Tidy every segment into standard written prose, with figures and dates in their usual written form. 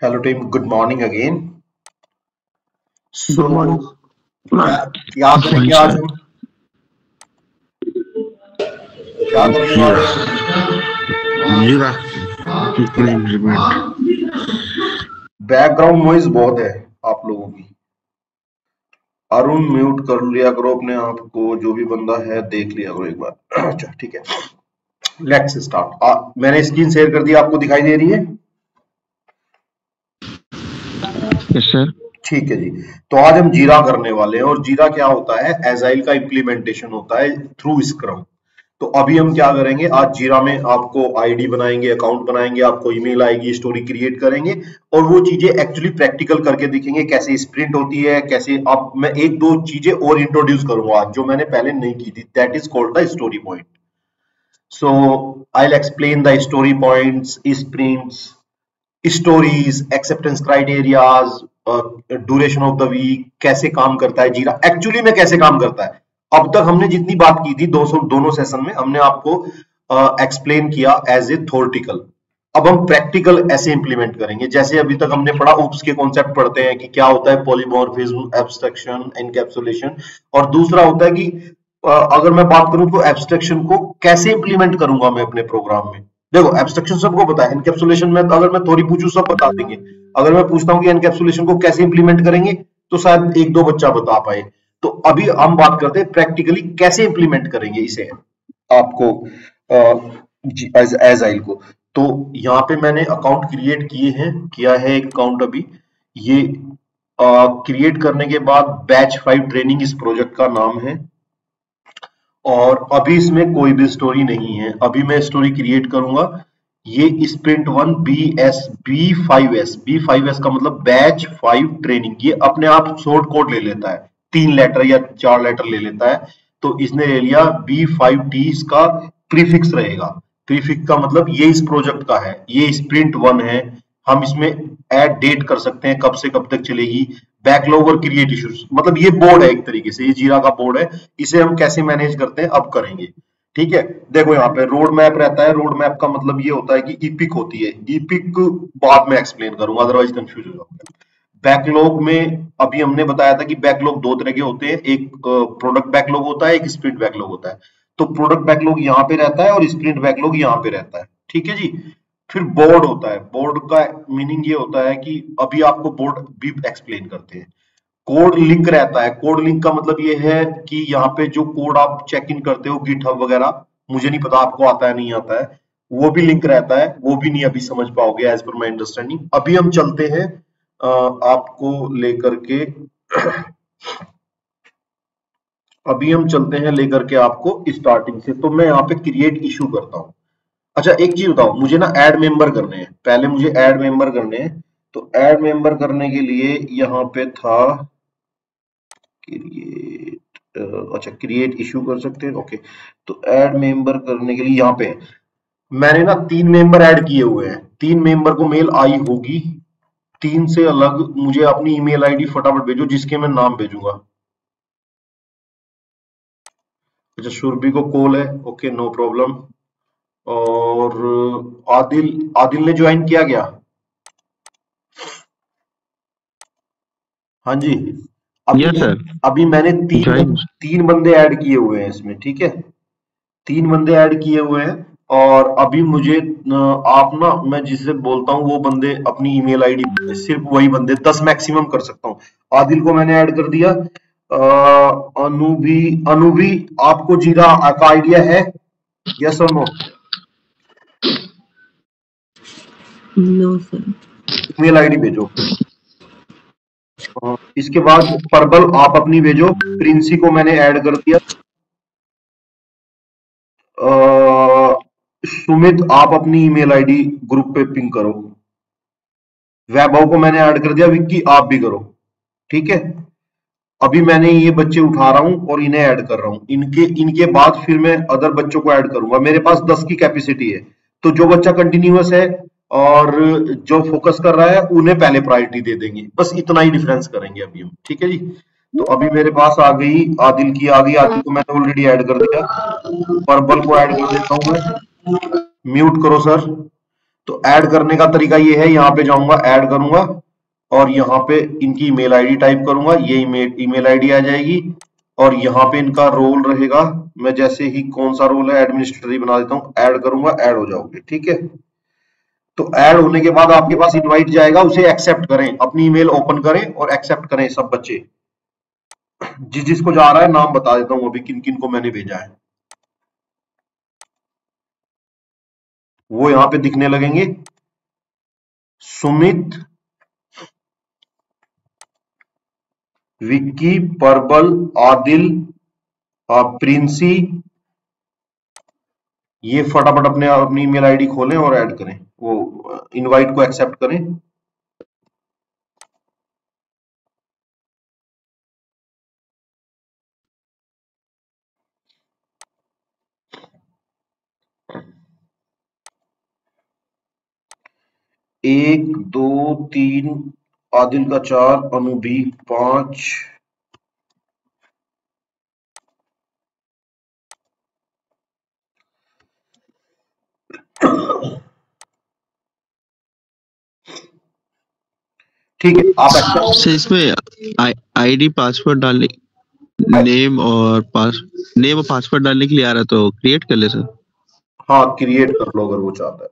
Hello team, good morning again. Good morning. क्या करेंगे आज हम? क्या करेंगे आज? जीरा इम्प्लीमेंट। बैकग्राउंड नॉइज बहुत है आप लोगों की। अरुण म्यूट कर लिया करो अपने आप को, जो भी बंदा है देख लिया करो एक बार। अच्छा ठीक है, लेट्स स्टार्ट। मैंने स्क्रीन शेयर कर दी, आपको दिखाई दे रही है? Yes sir. ठीक है जी। तो आज हम जीरा करने वाले हैं, और जीरा क्या होता है? एजाइल का इम्प्लीमेंटेशन होता है थ्रू स्क्रम। तो अभी हम क्या करेंगे, आज जीरा में आपको आईडी बनाएंगे, अकाउंट बनाएंगे, आपको ईमेल आएगी, स्टोरी क्रिएट करेंगे, और वो चीजें एक्चुअली प्रैक्टिकल करके दिखेंगे कैसे स्प्रिंट होती है, कैसे आप। मैं एक दो चीजें और इंट्रोड्यूस करूंगा आज जो मैंने पहले नहीं की थी, that is called the story point. So I will explain the story points, sprints, stories, acceptance criterias, duration of the week, कैसे काम करता है जीरा, एक्चुअली में कैसे काम करता है। अब तक हमने जितनी बात की थी दोनों सेशन में, हमने आपको एक्सप्लेन किया एज ए थ्योरेटिकल। अब हम प्रैक्टिकल ऐसे इंप्लीमेंट करेंगे। जैसे अभी तक हमने पढ़ा, ऊप्स के कॉन्सेप्ट पढ़ते हैं कि क्या होता है पॉलीमॉर्फिज्म, एब्स्ट्रैक्शन, एनकैप्सुलेशन। और दूसरा होता है कि अगर मैं बात करूं तो एब्स्ट्रैक्शन को कैसे इंप्लीमेंट करूंगा मैं अपने प्रोग्राम में। देखो, एब्स्ट्रैक्शन सबको पता है, एनकैप्सुलेशन में अगर मैं थोड़ी पूछूं सब बता देंगे। अगर मैं पूछता हूं कि एनकैप्सुलेशन को कैसे इंप्लीमेंट करेंगे, तो शायद एक दो बच्चा बता पाए। तो अभी हम बात करते हैं प्रैक्टिकली कैसे इंप्लीमेंट करेंगे इसे आपको, एजाइल को। तो यहाँ पे मैंने अकाउंट क्रिएट किया है एक अकाउंट अभी। ये क्रिएट करने के बाद बैच 5 ट्रेनिंग इस प्रोजेक्ट का नाम है। और अभी इसमें कोई भी स्टोरी नहीं है, अभी मैं स्टोरी क्रिएट करूंगा। ये स्प्रिंट 1 बी5एस का मतलब बैच 5 ट्रेनिंग। ये अपने आप शॉर्ट कोड ले लेता है, 3 लेटर या 4 लेटर ले लेता है। तो इसने ले लिया B5T, इसका प्रीफिक्स रहेगा। प्रीफिक्स का मतलब ये इस प्रोजेक्ट का है, ये स्प्रिंट 1 है। हम इसमें ऐड डेट कर सकते हैं, कब से कब तक चलेगी, बैकलॉग और क्रिएट इश्यूज। मतलब ये बोर्ड है एक तरीके से, ये जीरा का बोर्ड है। इसे हम कैसे मैनेज करते हैं अब करेंगे। ठीक है, देखो यहाँ पे रोड मैप रहता है। रोड मैप का मतलब ये होता है कि ईपिक होती है। ईपिक बाद में एक्सप्लेन करूंगा, अदरवाइज कंफ्यूज हो जाऊंगा। बैकलॉग में अभी हमने बताया था कि बैकलॉग दो तरह के होते हैं, एक प्रोडक्ट बैकलॉग होता है, एक स्प्रिंट बैकलॉग होता है। तो प्रोडक्ट बैकलॉग यहाँ पे रहता है और स्प्रिंट बैकलॉग यहाँ पे रहता है। ठीक है जी। फिर बोर्ड होता है। बोर्ड का मीनिंग ये होता है कि अभी आपको बोर्ड भी एक्सप्लेन करते हैं। कोड लिंक रहता है। कोड लिंक का मतलब ये है कि यहाँ पे जो कोड आप चेक इन करते हो गिटहब वगैरह, मुझे नहीं पता आपको आता है नहीं आता है, वो भी लिंक रहता है। वो भी नहीं अभी समझ पाओगे एज पर माई अंडरस्टैंडिंग। अभी हम चलते हैं आपको लेकर के अभी हम चलते हैं लेकर के आपको स्टार्टिंग से। तो मैं यहाँ पे क्रिएट इशू करता हूँ। अच्छा एक चीज बताओ, मुझे ना ऐड मेंबर करने हैं, पहले मुझे ऐड मेंबर करने हैं। तो ऐड मेंबर करने के लिए यहाँ पे था क्रिएट, अच्छा क्रिएट इशू कर सकते हैं, ओके। तो ऐड मेंबर करने के लिए यहाँ पे मैंने ना 3 मेंबर ऐड किए हुए हैं। 3 मेंबर को मेल आई होगी, 3 से अलग मुझे अपनी ईमेल आईडी फटाफट भेजो जिसके मैं नाम भेजूंगा। अच्छा, सुरभि को कॉल है, ओके नो प्रॉब्लम। और आदिल, आदिल ने ज्वाइन किया गया? हाँ जी। अभी यस सर। अभी मैंने तीन बंदे ऐड किए हुए हैं इसमें। ठीक है, 3 बंदे ऐड किए हुए हैं। और अभी मुझे आप ना, मैं जिससे बोलता हूँ वो बंदे अपनी ईमेल आईडी, सिर्फ वही बंदे 10 मैक्सिमम कर सकता हूँ। आदिल को मैंने ऐड कर दिया। अनु भी आपको जीरा का आइडिया है? यस और no? No sir. Email ID भेजो। इसके बाद परबल आप अपनी भेजो। प्रिंसी को मैंने ऐड कर दिया। सुमित आप अपनी ईमेल आईडी ग्रुप पे पिंग करो। वैभव को मैंने ऐड कर दिया। विक्की आप भी करो। ठीक है, अभी मैंने ये बच्चे उठा रहा हूं और इन्हें ऐड कर रहा हूं। इनके बाद फिर मैं अदर बच्चों को ऐड करूंगा। मेरे पास 10 की कैपेसिटी है। तो जो बच्चा कंटिन्यूअस है और जो फोकस कर रहा है उन्हें पहले प्रायोरिटी दे देंगे। बस इतना ही डिफरेंस करेंगे अभी हम। ठीक है जी। तो अभी मेरे पास आ गई आदिल की, आ गई। आदिल को मैंने ऑलरेडी ऐड कर दिया। परबल को ऐड कर देता हूं मैं। म्यूट करो सर। तो ऐड करने का तरीका ये है, यहाँ पे जाऊंगा, ऐड करूंगा और यहाँ पे इनकी ईमेल आईडी टाइप करूंगा, ये ईमेल आईडी आ जाएगी और यहाँ पे इनका रोल रहेगा। मैं जैसे ही कौन सा रोल है एडमिनिस्ट्रेटर बना देता हूँ, ऐड करूंगा, ऐड हो जाओगे। ठीक है, तो ऐड होने के बाद आपके पास इनवाइट जाएगा, उसे एक्सेप्ट करें, अपनी ईमेल ओपन करें और एक्सेप्ट करें सब बच्चे। जिस जिसको जा रहा है नाम बता देता हूँ अभी किन किन को मैंने भेजा है, वो यहाँ पे दिखने लगेंगे। सुमित, विक्की, परबल, आदिल, प्रिंसी, ये फटाफट अपनी ईमेल आईडी खोलें और ऐड करें, वो इनवाइट को एक्सेप्ट करें। एक, दो, तीन, आदिल का 4, अनु भी 5, ठीक है। आप सर इसमें आईडी पासवर्ड डालने, नेम और पासवर्ड डालने के लिए आ रहा, तो क्रिएट कर ले सर। हाँ, क्रिएट कर लो अगर वो चाहता है।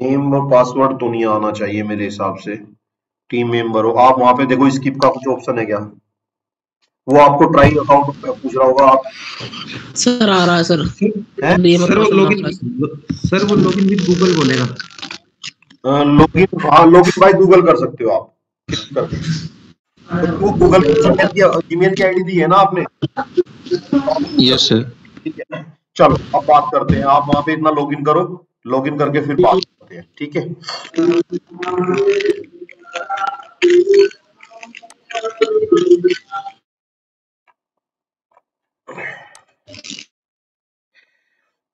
नेम और पासवर्ड तो नहीं आना चाहिए मेरे हिसाब से, टीम मेंबर हो आप। वहां पे देखो स्किप का कुछ ऑप्शन है क्या, वो आपको ट्राई अकाउंट पूछ रहा होगा। आप सर आ रहा है सर, सर वो लॉगिन विद गूगल बोलेगा। लॉगिन, हाँ लॉगिन बाय गूगल कर सकते हो आप, तो गूगल की ईमेल की आईडी दी है ना आपने? Yes sir. ठीक है, चलो अब बात करते हैं। आप वहां पे इतना लॉगिन करो, लॉगिन करके फिर बात करते हैं। ठीक है,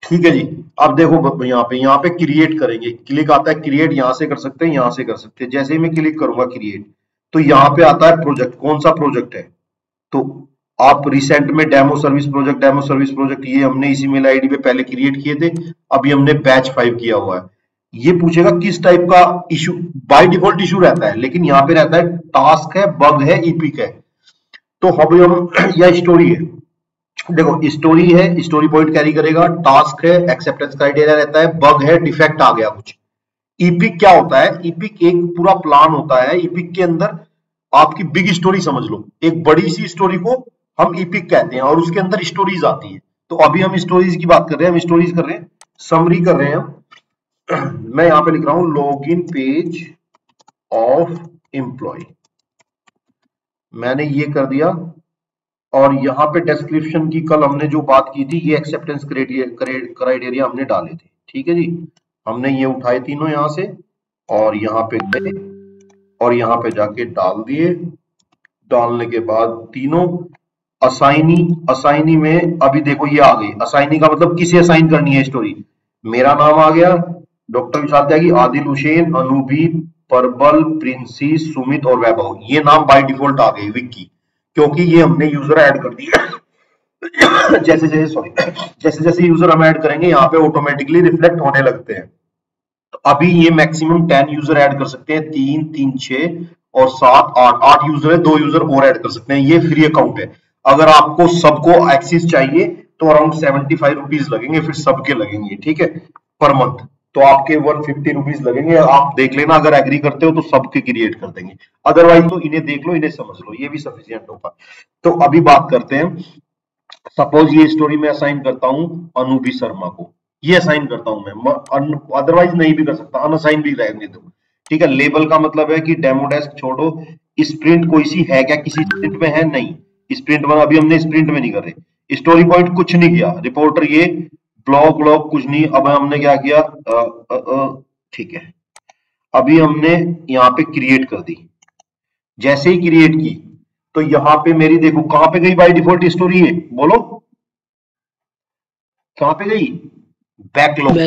ठीक है जी। अब देखो यहाँ पे क्रिएट करेंगे, क्लिक आता है क्रिएट, यहाँ से कर सकते हैं, यहाँ से कर सकते हैं। जैसे ही मैं क्लिक करूंगा क्रिएट, तो यहाँ पे आता है प्रोजेक्ट, कौन सा प्रोजेक्ट है। तो आप रिसेंट में डेमो सर्विस प्रोजेक्ट ये हमने इसी मेल आईडी पे पहले क्रिएट किए थे, अभी हमने बैच 5 किया हुआ है। ये पूछेगा किस टाइप का इशू, बाय डिफॉल्ट इशू रहता है, लेकिन यहाँ पे रहता है टास्क है, बग है, ईपिक है। तो हम या स्टोरी है, देखो स्टोरी है, स्टोरी पॉइंट कैरी करेगा, टास्क है, एक्सेप्टेंस क्राइटेरिया रहता है, बग है, डिफेक्ट आ गया कुछ। ईपिक क्या होता है? ईपिक एक पूरा प्लान होता है। ईपिक के अंदर आपकी बिग स्टोरी समझ लो, एक बड़ी सी स्टोरी को हम ईपिक कहते हैं और उसके अंदर स्टोरीज आती है। तो अभी हम स्टोरीज की बात कर रहे हैं, हम स्टोरीज कर रहे हैं, समरी कर रहे हैं हम। मैं यहाँ पे लिख रहा हूं लॉगिन पेज ऑफ एम्प्लॉय, मैंने ये कर दिया। और यहाँ पे डिस्क्रिप्शन की कल हमने जो बात की थी, ये एक्सेप्टेंस क्राइटेरिया हमने डाले थे। ठीक है जी, हमने ये उठाए तीनों यहाँ से और यहाँ पे गए और यहाँ पे जाके डाल दिए। डालने के बाद तीनों असाइनी में अभी देखो ये आ गई। असाइनी का मतलब किसे असाइन करनी है स्टोरी, मेरा नाम आ गया, डॉक्टर विशाल त्यागी, आदिल हुसैन, अनूबी, परबल, प्रिंसी, सुमित और वैभव, ये नाम बाय डिफॉल्ट आ गए विक्की, क्योंकि ये हमने यूजर ऐड कर दिया। जैसे जैसे यूजर हम ऐड करेंगे यहाँ पे ऑटोमेटिकली रिफ्लेक्ट होने लगते हैं। तो अभी ये मैक्सिमम 10 यूजर ऐड कर सकते हैं, 3 3 6 और 7 8 यूजर है, 2 यूजर और ऐड कर सकते हैं। ये फ्री अकाउंट है। अगर आपको सबको एक्सेस चाहिए तो अराउंड 75 रुपीज लगेंगे, फिर सबके लगेंगे। ठीक है, पर मंथ तो आपके 150 रुपीज लगेंगे। आप देख लेना, अगर एग्री करते हो तो सबके क्रिएट कर देंगे, अदरवाइज तो इन्हें देख लो, इन्हें समझ लो, ये भी सफिशिएंट होगा। तो अभी बात करते हैं, सपोज ये स्टोरी में असाइन करता हूं अनूबी शर्मा को, ये असाइन करता हूं मैं, अदरवाइज नहीं भी कर सकता, अनअसाइन भी रहने दो। ठीक है, लेबल का मतलब है कि डेमो डेस्क छोड़ो, स्प्रिंट कोई सी है क्या, किसी स्प्रिंट में है नहीं, स्प्रिंट में अभी हमने स्प्रिंट में नहीं कर रहे। स्टोरी पॉइंट कुछ नहीं किया, रिपोर्टर ये ब्लॉग कुछ नहीं। अब हमने क्या किया, ठीक है, अभी हमने यहाँ पे क्रिएट कर दी। जैसे ही क्रिएट की तो यहाँ पे मेरी देखो कहां पे गई बाय डिफॉल्ट स्टोरी है, बोलो कहां पे गई, बैकलॉग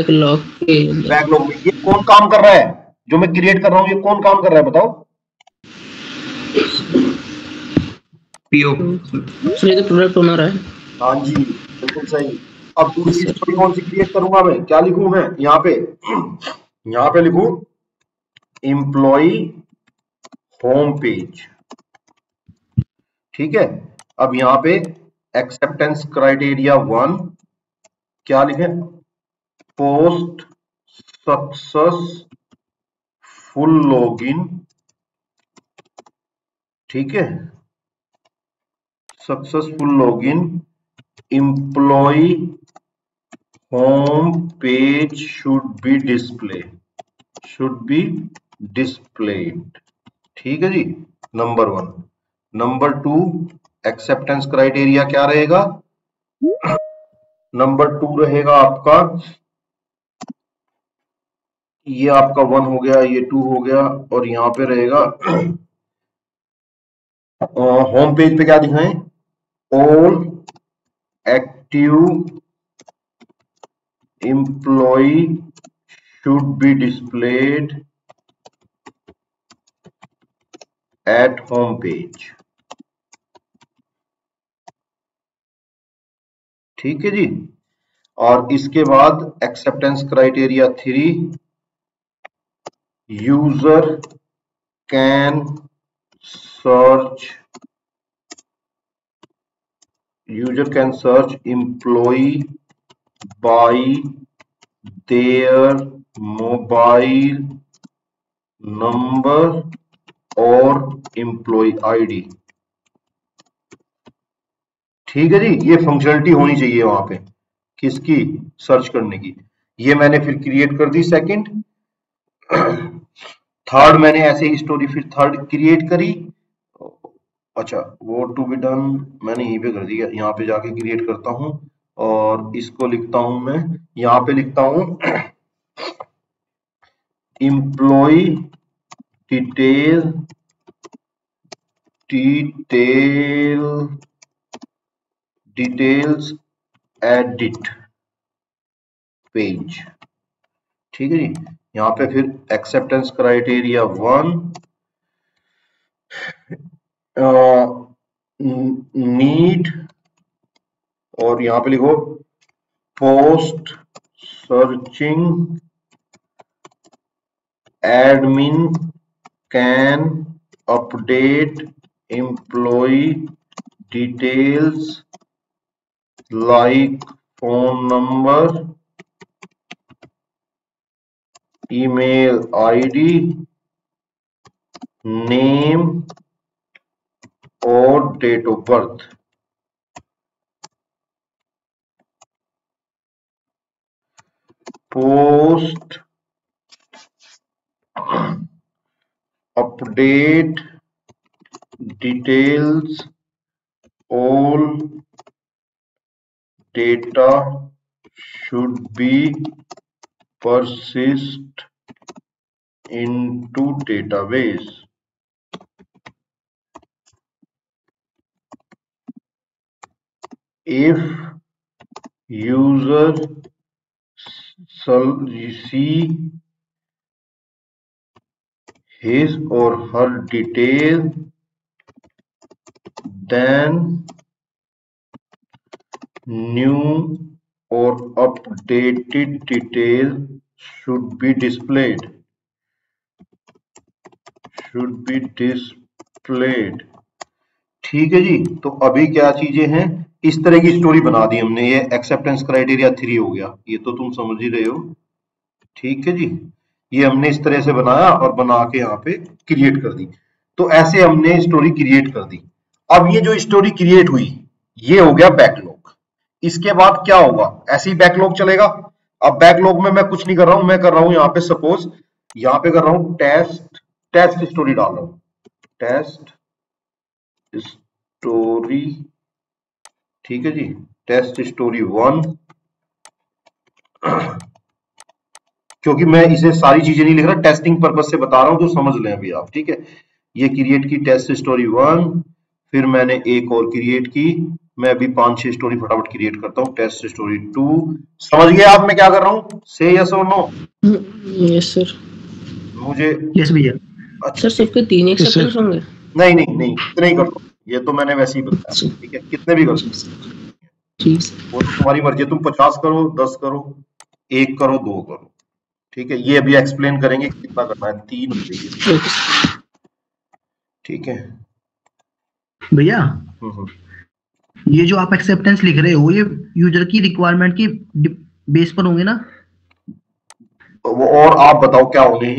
में। ये कौन काम कर रहा है, जो मैं क्रिएट कर रहा हूं, ये कौन काम कर रहा है बताओ? पीओ सर, ये प्रोडक्ट ओनर है। हाँ जी, बिल्कुल सही। अब दूसरी स्टोरी कौन सी क्रिएट करूंगा मैं, क्या लिखूं मैं यहाँ पे? यहां पे लिखो एम्प्लॉय होम पेज, ठीक है। अब यहां पे एक्सेप्टेंस क्राइटेरिया 1 क्या लिखे, पोस्ट सक्सेसफुल लॉगिन, ठीक है, successful login employee home page should be displayed, ठीक है जी, नंबर 1। नंबर 2 एक्सेप्टेंस क्राइटेरिया क्या रहेगा, नंबर 2 रहेगा आपका, ये आपका 1 हो गया, ये 2 हो गया, और यहां पे रहेगा होम पेज पे क्या दिखाएं, all active employee should be displayed at home page, ठीक है जी। और इसके बाद acceptance criteria 3, user can search employee by their mobile number और एम्प्लॉय आईडी, ठीक है जी। ये फंक्शनलिटी होनी चाहिए वहां पे, किसकी, सर्च करने की। ये मैंने फिर क्रिएट कर दी सेकंड। थर्ड मैंने ऐसे ही स्टोरी फिर थर्ड क्रिएट करी, अच्छा वो टू बी डन मैंने यहीं पे कर दिया, यहाँ पे जाके क्रिएट करता हूं और इसको लिखता हूं मैं, यहाँ पे लिखता हूं एम्प्लॉय डिटेल्स एडिट पेज, ठीक है जी। यहाँ पे फिर एक्सेप्टेंस क्राइटेरिया 1, नीड, और यहाँ पे लिखो post searching admin can update employee details like phone number, email ID, name और date of birth, post update details, all data should be persist into database, if user see his or her detail, then new or updated detail should be displayed, ठीक है जी। तो अभी क्या चीजें हैं, इस तरह की स्टोरी बना दी हमने, ये एक्सेप्टेंस क्राइटेरिया 3 हो गया, ये तो तुम समझ ही रहे हो, ठीक है जी। ये हमने इस तरह से बनाया और बना के यहाँ पे क्रिएट कर दी, तो ऐसे हमने स्टोरी क्रिएट कर दी। अब ये जो स्टोरी क्रिएट हुई ये हो गया बैकलॉग। इसके बाद क्या होगा, ऐसे ही बैकलॉग चलेगा। अब बैकलॉग में मैं कुछ नहीं कर रहा हूं, मैं कर रहा हूं यहाँ पे सपोज, यहाँ पे कर रहा हूं टेस्ट स्टोरी डाल रहा हूं, टेस्ट स्टोरी, ठीक है जी, टेस्ट स्टोरी 1, क्योंकि मैं इसे सारी चीजें नहीं लिख रहा, टेस्टिंग पर्पस से बता रहा हूं, तो समझ लें अभी आप, ठीक है। ये क्रिएट की टेस्ट स्टोरी 1, फिर मैंने एक और क्रिएट की, मैं अभी 5-6 स्टोरी फटाफट क्रिएट करता हूँ, टेस्ट स्टोरी 2। समझ गए आप मैं क्या कर रहा हूँ, से यस और नो? Yes sir. मुझे यस भैया। अच्छा सर सबके 3 एक्सेप्टेंस होंगे? नहीं नहीं नहीं, इतने ही कर लो, ये तो मैंने वैसे ही बताया, ठीक है, कितने भी कर लो, ठीक, वो तो तुम्हारी मर्जी है, तुम 50 करो, 10 करो, 1 करो, 2 करो, ठीक है, ये अभी एक्सप्लेन करेंगे कितना करना है, 3 हो गई, ठीक है भैया। ये जो आप एक्सेप्टेंस लिख रहे हो, ये यूजर की रिक्वायरमेंट की बेस पर होंगे ना? वो और आप बताओ क्या होंगे?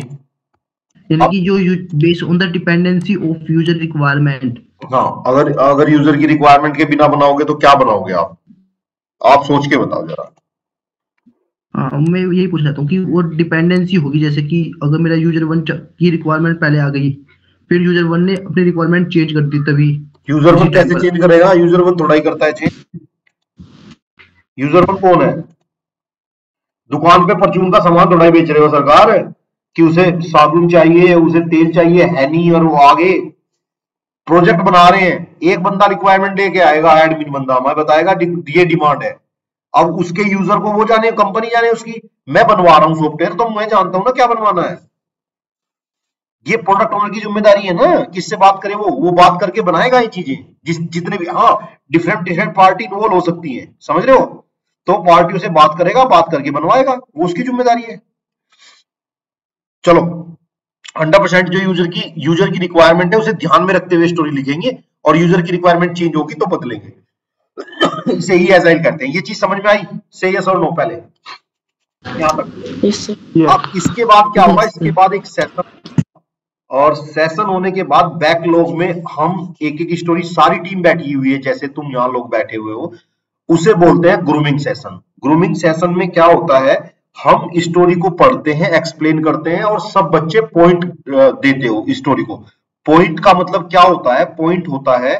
यानी कि जो base on the dependency of user requirement. हाँ, अगर यूजर की रिक्वायरमेंट के बिना बनाओगे तो क्या बनाओगे आप सोच के बताओ जरा। हाँ, मैं यही पूछ रहा हूँ कि वो डिपेंडेंसी होगी, जैसे कि अगर मेरा यूजर 1 की रिक्वायरमेंट पहले आ गई, फिर यूजर 1 ने अपनी रिक्वायरमेंट चेंज कर दी, तभी यूजर 1 कैसे चेंज करेगा? यूजर 1 थोड़ा ही करता है चेंज। यूजर 1 कौन है? दुकान पे परचून का सामान थोड़ा ही बेच रहे हो सरकार, कि उसे साबुन चाहिए, उसे तेल चाहिए, हैनी, और वो आगे प्रोजेक्ट बना रहे हैं। एक बंदा रिक्वायरमेंट लेके आएगा, एडमिन बंदा हमें बताएगा ये डिमांड है। अब उसके यूजर को वो जाने, कंपनी जाने उसकी। मैं बनवा रहा हूँ सॉफ्टवेयर तो मैं जानता हूं ना क्या बनवाना है। ये प्रोडक्ट ओनर की जिम्मेदारी है ना, किससे बात करे, वो बात करके बनाएगा ये चीजें। जितने भी, हाँ, डिफरेंट पार्टी इन्वॉल्व हो सकती है, समझ रहे हो? तो पार्टी उसे बात करेगा, बात करके बनवाएगा, वो उसकी जिम्मेदारी है। चलो, 100% जो यूजर की रिक्वायरमेंट है उसे ध्यान में रखते हुए स्टोरी लिखेंगे, और यूजर की रिक्वायरमेंट चेंज होगी तो बदलेंगे। इसे ही एजाइल करते हैं। ये चीज समझ में आई? से यस और नो पहले यहां तक। अब इसके बाद क्या होगा? इसके बाद एक सेशन, और सेशन होने के बाद बैकलॉग में हम एक स्टोरी, सारी टीम बैठी हुई है जैसे तुम यहाँ लोग बैठे हुए हो, उसे बोलते हैं ग्रूमिंग सेशन। ग्रूमिंग सेशन में क्या होता है, हम स्टोरी को पढ़ते हैं, एक्सप्लेन करते हैं, और सब बच्चे पॉइंट देते हो स्टोरी को। पॉइंट का मतलब क्या होता है? पॉइंट होता है,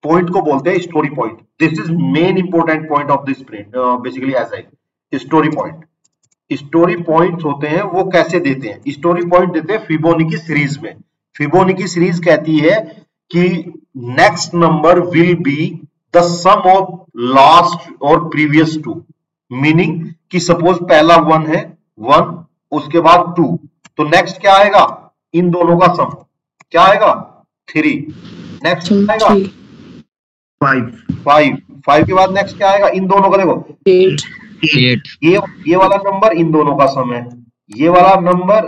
पॉइंट को बोलते हैं story point. This is main important point of this print, basically as I story point. Story points होते हैं, वो कैसे देते हैं? स्टोरी पॉइंट देते हैं फिबोनाची सीरीज में। फिबोनाची सीरीज कहती है कि next number will be the sum of last और प्रीवियस टू। मीनिंग कि सपोज पहला 1 है, 1, उसके बाद 2, तो नेक्स्ट क्या आएगा? इन दोनों का सम क्या आएगा? 3। नेक्स्ट क्या आएगा? 5 के बाद नेक्स्ट क्या आएगा? इन दोनों का देखो 8। ये वाला नंबर इन दोनों का सम है। ये वाला नंबर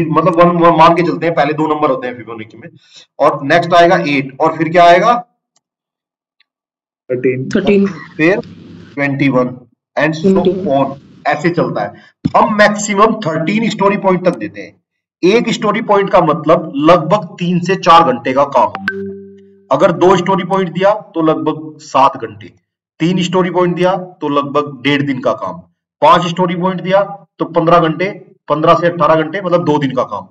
मतलब 1 मान के चलते हैं, पहले 2 नंबर होते हैं फिबोनाची में। और नेक्स्ट आएगा 8, और फिर क्या आएगा? 13, फिर 21 एंड सो ऑन, ऐसे चलता है। हम मैक्सिमम 13 स्टोरी पॉइंट तक देते हैं। एक स्टोरी पॉइंट का मतलब लगभग 3 से 4 घंटे का काम। अगर 2 स्टोरी पॉइंट दिया तो लगभग 7 घंटे, 3 स्टोरी पॉइंट दिया तो लगभग 1.5 दिन का काम, 5 स्टोरी पॉइंट दिया तो 15 घंटे, 15 से 18 घंटे मतलब 2 दिन का काम,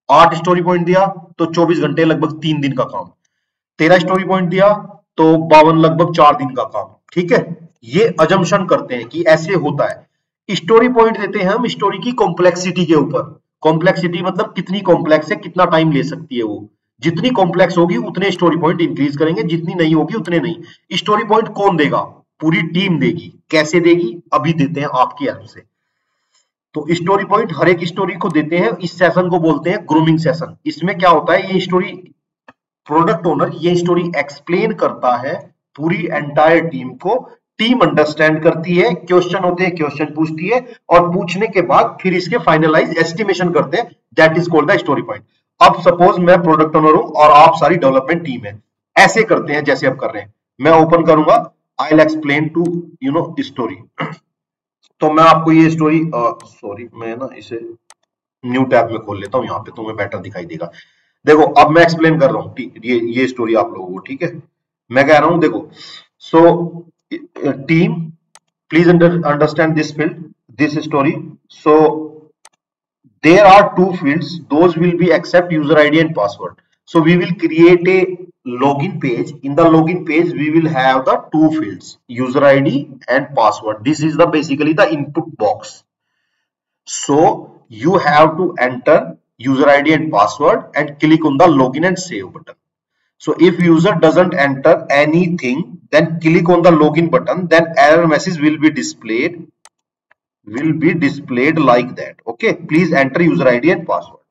8 स्टोरी पॉइंट दिया तो 24 घंटे लगभग 3 दिन का काम, 13 स्टोरी पॉइंट दिया तो 52 लगभग 4 दिन का काम। ठीक है, ये अजम्पशन करते हैं कि ऐसे होता है। स्टोरी पॉइंट देते हैं हम स्टोरी की कॉम्प्लेक्सिटी के ऊपर। कॉम्प्लेक्सिटी मतलब कितनी कॉम्प्लेक्स है, कितना टाइम ले सकती है वो। जितनी कॉम्प्लेक्स होगी उतने स्टोरी पॉइंट इंक्रीज करेंगे, जितनी नहीं होगी उतने नहीं। स्टोरी पॉइंट कौन देगा? पूरी टीम देगी। कैसे देगी? अभी देते हैं आपकी हेल्प से। तो स्टोरी पॉइंट हर एक स्टोरी को देते हैं। इस सेशन को बोलते हैं ग्रूमिंग सेशन। इसमें क्या होता है, ये स्टोरी प्रोडक्ट ओनर ये स्टोरी एक्सप्लेन करता है पूरी एंटायर टीम को। टीम अंडरस्टैंड करती है, क्वेश्चन होते हैं, क्वेश्चन पूछती है, और पूछने के बाद फिर इसके फाइनलाइज एस्टिमेशन करते हैं। That is called the story point. अब सपोज मैं प्रोडक्ट ओनर हूं और आप सारी डेवलपमेंट टीम है, ऐसे करते हैं जैसे अब कर रहे हैं। मैं ओपन करूंगा, I will explain to story. तो मैं आपको ये स्टोरी, सॉरी मैं ना इसे न्यू टैब में खोल लेता हूं, यहाँ पे तुम्हें बेटर दिखाई देगा। देखो अब मैं एक्सप्लेन कर रहा हूँ ये स्टोरी आप लोगों को। ठीक है, मैं कह रहा हूं देखो, so team please understand this field, this story. So there are 2 fields, those will be accept user ID and password. So we will create a login page. In the login page we will have the 2 fields, user ID and password. This is the basically the input box. So you have to enter user ID and password and click on the login and save button. So if user doesn't enter anything, then click on the login button, then error message will be displayed like that. Okay, please enter user ID and password.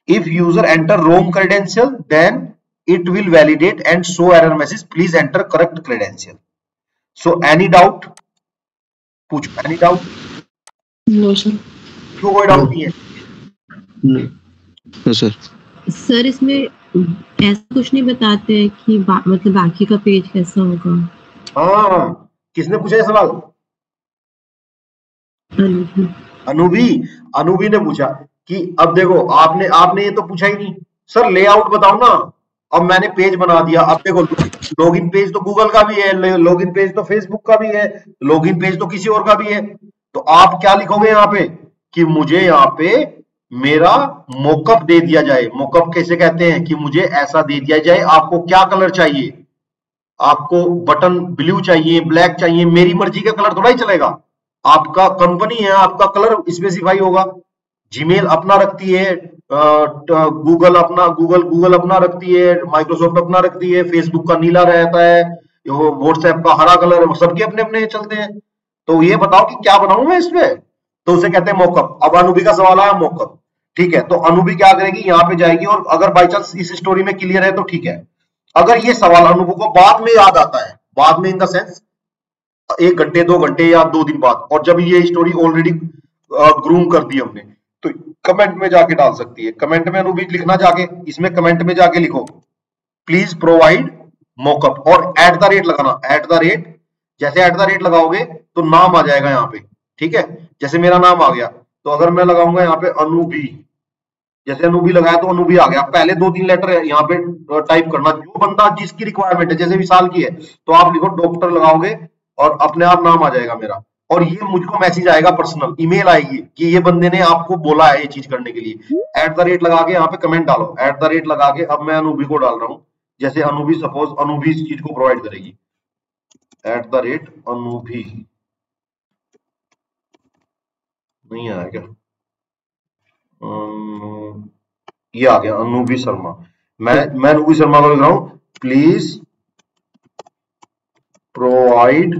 If user enter wrong credential, then it will validate and show error message, please enter correct credential. So any doubt? Puch, any doubt? No sir. क्यों कोई doubt नहीं है? नहीं sir. Sir इसमें ऐसा कुछ नहीं बताते हैं कि मतलब बाकी का पेज कैसा होगा? हाँ, किसने पूछा ये सवाल? अनुभी ने पूछा कि अब देखो आपने आपने ये तो पूछा ही नहीं सर, लेआउट बताओ ना। अब मैंने पेज बना दिया, अब देखो लॉगिन पेज तो गूगल का भी है, लॉगिन पेज तो फेसबुक का भी है, लॉगिन पेज तो किसी और का भी है। तो आप क्या लिखोगे यहाँ पे कि मुझे यहाँ पे मेरा मोकअप दे दिया जाए। मोकअप कैसे कहते हैं कि मुझे ऐसा दे दिया जाए। आपको क्या कलर चाहिए? आपको बटन ब्लू चाहिए, ब्लैक चाहिए, मेरी मर्जी का कलर थोड़ा ही चलेगा। आपका कंपनी है, आपका कलर स्पेसिफाई होगा। जीमेल अपना रखती है, गूगल अपना रखती है, माइक्रोसॉफ्ट अपना रखती है, फेसबुक का नीला रहता है, व्हाट्सएप का हरा कलर, सबके अपने अपने चलते हैं। तो ये बताओ कि क्या बनाऊं मैं इसमें? तो उसे कहते हैं मॉकअप। अब अनुभी का सवाल आया मॉकअप, ठीक है। तो अनुभी क्या करेगी, यहाँ पे जाएगी और अगर बाई चांस इस स्टोरी में क्लियर है तो ठीक है। अगर ये सवाल अनुभव को बाद में याद आता है, बाद में इन द सेंस 1 घंटे 2 घंटे या 2 दिन बाद, और जब ये स्टोरी ऑलरेडी ग्रूम कर दी हमने, तो कमेंट में जाके डाल सकती है। कमेंट में अनुभवी लिखना जाके, इसमें कमेंट में जाके लिखो प्लीज प्रोवाइड मॉकअप और @ लगाना। @ जैसे @ लगाओगे तो नाम आ जाएगा यहाँ पे, ठीक है। जैसे मेरा नाम आ गया, तो अगर मैं लगाऊंगा यहाँ पे अनुभवी, जैसे अनुभवी लगाया तो अनुभवी आ गया। पहले 2-3 लेटर यहाँ पे टाइप करना, जो बंदा जिसकी रिक्वायरमेंट है। जैसे विशाल की है तो आप लिखो डॉक्टर लगाओगे और अपने आप नाम आ जाएगा मेरा, और ये मुझको मैसेज आएगा, पर्सनल ईमेल आएगी कि ये बंदे ने आपको बोला है ये चीज करने के लिए। @ लगा के यहाँ पे कमेंट डालो। @ लगा के अब मैं अनुभवी को डाल रहा हूँ। जैसे अनुभवी, सपोज अनुभवी इस चीज को प्रोवाइड करेगी, @अनुभवी नहीं आया क्या? ये आ गया अनुभवी शर्मा। मैं अनुभवी शर्मा को लिख रहा हूं, please provide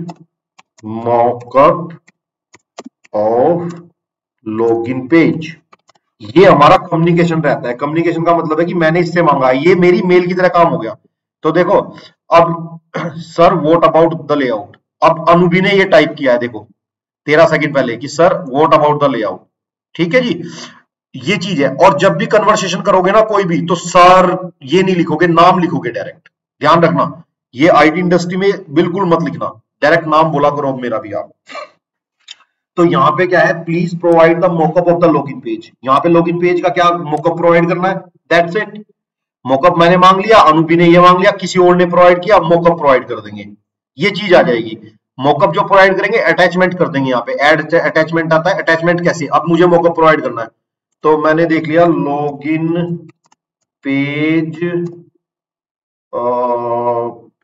mock-up of log n page. ये हमारा कम्युनिकेशन रहता है। कम्युनिकेशन का मतलब है कि मैंने इससे मांगा, ये मेरी मेल की तरह काम हो गया। तो देखो अब sir what about the layout. अब अनुभवी ने ये टाइप किया है, देखो 13 सेकंड पहले कि sir what about the layout, ठीक है जी। ये चीज है। और जब भी कन्वर्सेशन करोगे ना कोई भी, तो सर ये नहीं लिखोगे, नाम लिखोगे डायरेक्ट। ध्यान रखना, ये आईटी इंडस्ट्री में बिल्कुल मत लिखना, डायरेक्ट नाम बोला करो। अब मेरा भी आप, तो यहाँ पे क्या है, please provide the mock-up of the login page. यहाँ पे लॉगिन पेज का क्या मॉकअप प्रोवाइड करना है, दैट्स इट। मॉकअप मैंने मांग लिया, अनुभवी ने ये मांग लिया, किसी और ने प्रोवाइड किया, मॉकअप प्रोवाइड कर देंगे, ये चीज आ जाएगी। मॉकअप जो प्रोवाइड करेंगे अटैचमेंट कर देंगे। यहाँ पे ऐड अटैचमेंट आता है। अटैचमेंट कैसे, अब मुझे मॉकअप प्रोवाइड करना है, तो मैंने देख लिया लॉगिन पेज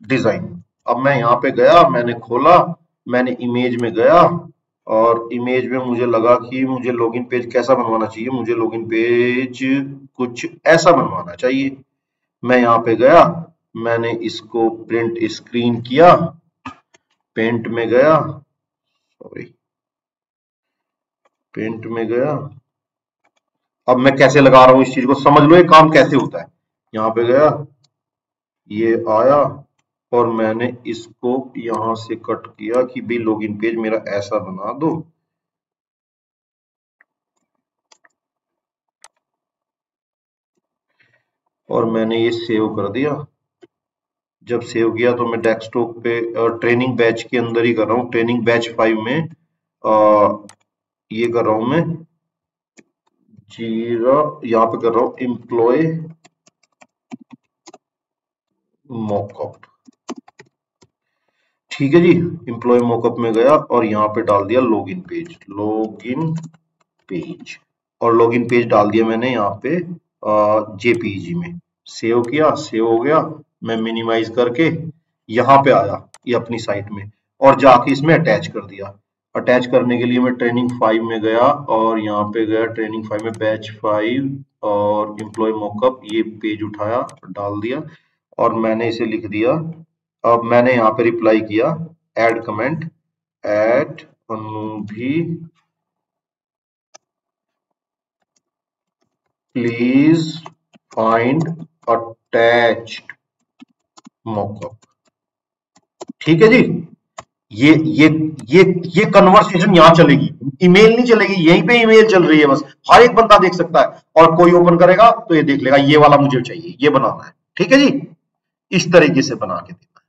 डिजाइन। अब मैं यहाँ पे गया, मैंने खोला, मैंने इमेज में गया, और इमेज में मुझे लगा कि मुझे लॉगिन पेज कैसा बनवाना चाहिए। मुझे लॉगिन पेज कुछ ऐसा बनवाना चाहिए। मैं यहाँ पे गया, मैंने इसको प्रिंट स्क्रीन किया, पेंट में गया, सॉरी पेंट में गया। अब मैं कैसे लगा रहा हूं इस चीज को, समझ लो ये काम कैसे होता है। यहाँ पे गया, ये आया, और मैंने इसको यहां से कट किया कि भाई लॉगिन पेज मेरा ऐसा बना दो। और मैंने ये सेव कर दिया। जब सेव किया तो मैं डेस्कटॉप पे ट्रेनिंग बैच के अंदर ही कर रहा हूँ, ट्रेनिंग बैच 5 में ये कर रहा हूं मैं जीरा, यहाँ पे कर रहा हूँ एम्प्लॉय मॉकअप, ठीक है जी। एम्प्लॉय मॉकअप में गया और यहाँ पे डाल दिया लॉगिन पेज, और लॉगिन पेज डाल दिया मैंने यहाँ पे जेपीईजी में। सेव किया, सेव हो गया। मैं मिनिमाइज करके यहाँ पे आया, ये अपनी साइट में, और जाके इसमें अटैच कर दिया। अटैच करने के लिए मैं ट्रेनिंग 5 में गया, और यहाँ पे गया ट्रेनिंग 5 में बैच 5 और एम्प्लॉय मॉकअप, ये पेज उठाया, डाल दिया, और मैंने इसे लिख दिया। अब मैंने यहाँ पे रिप्लाई किया, ऐड कमेंट @अनुभवी प्लीज फाइंड अटैच्ड मॉकअप, ठीक है जी। ये ये ये कन्वर्सेशन यहाँ चलेगी, ईमेल नहीं चलेगी, यहीं पे ईमेल चल रही है बस, हर एक बंदा देख सकता है, और कोई ओपन करेगा तो ये देख लेगा ये वाला मुझे चाहिए, ये बनाना है, ठीक है जी, इस तरीके से बना के देना है,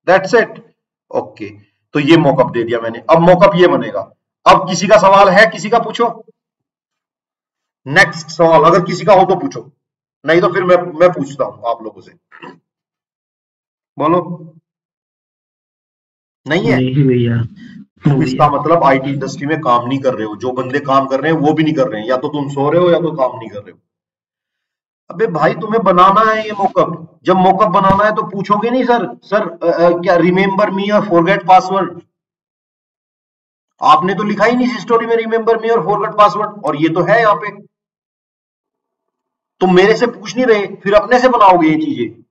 दैट्स इट। ओके, तो ये मॉकअप दे दिया मैंने, अब मॉकअप ये बनेगा। अब किसी का सवाल है, किसी का पूछो, नेक्स्ट सवाल अगर किसी का हो तो पूछो, नहीं तो फिर मैं पूछता हूं आप लोगों से, बोलो। नहीं है? नहीं भैया, तो इसका मतलब आईटी इंडस्ट्री में काम नहीं कर रहे हो, जो बंदे काम कर रहे हैं वो भी नहीं कर रहे हैं, या तो तुम सो रहे हो या तो काम नहीं कर रहे हो। अबे भाई तुम्हें बनाना है ये मॉकअप, जब मॉकअप बनाना है तो पूछोगे नहीं सर क्या रिमेंबर मी और फॉरगेट पासवर्ड, आपने तो लिखा ही नहीं स्टोरी में रिमेंबर मी और फॉरगेट पासवर्ड, और ये तो है यहाँ पे, तुम मेरे से पूछ नहीं रहे, फिर अपने से बनाओगे ये चीजें।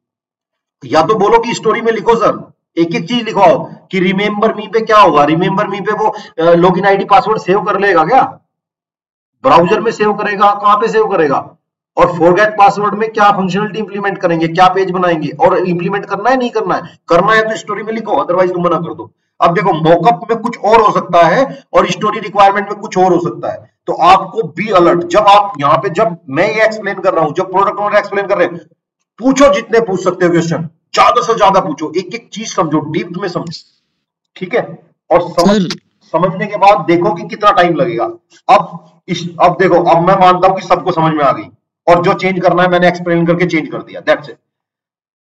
या तो बोलो कि स्टोरी में लिखो सर, एक एक चीज लिखवाओ कि रिमेंबर मी पे क्या होगा, रिमेंबर मी पे वो लॉगिन आईडी पासवर्ड सेव कर लेगा क्या, ब्राउजर में सेव करेगा, कहां पे सेव करेगा, और फॉरगेट पासवर्ड में क्या फंक्शनलिटी इंप्लीमेंट करेंगे, क्या पेज बनाएंगे, और इंप्लीमेंट करना है नहीं करना है, करना है तो स्टोरी में लिखो, अदरवाइज तुम मना कर दो। अब देखो मॉकअप में कुछ और हो सकता है और स्टोरी रिक्वायरमेंट में कुछ और हो सकता है, तो आपको बी अलर्ट, जब आप यहाँ पे, जब मैं ये एक्सप्लेन कर रहा हूं, जब प्रोडक्ट ओनर एक्सप्लेन कर रहे हैं, पूछो जितने पूछ सकते हो क्वेश्चन, ज्यादा से ज्यादा पूछो, एक एक चीज समझो, डीप में समझो, ठीक है, और समझने के बाद देखो कि कितना टाइम लगेगा। अब देखो, अब मैं मानता हूं कि सबको समझ में आ गई, और जो चेंज करना है मैंने एक्सप्लेन करके चेंज कर दिया, दैट्स इट।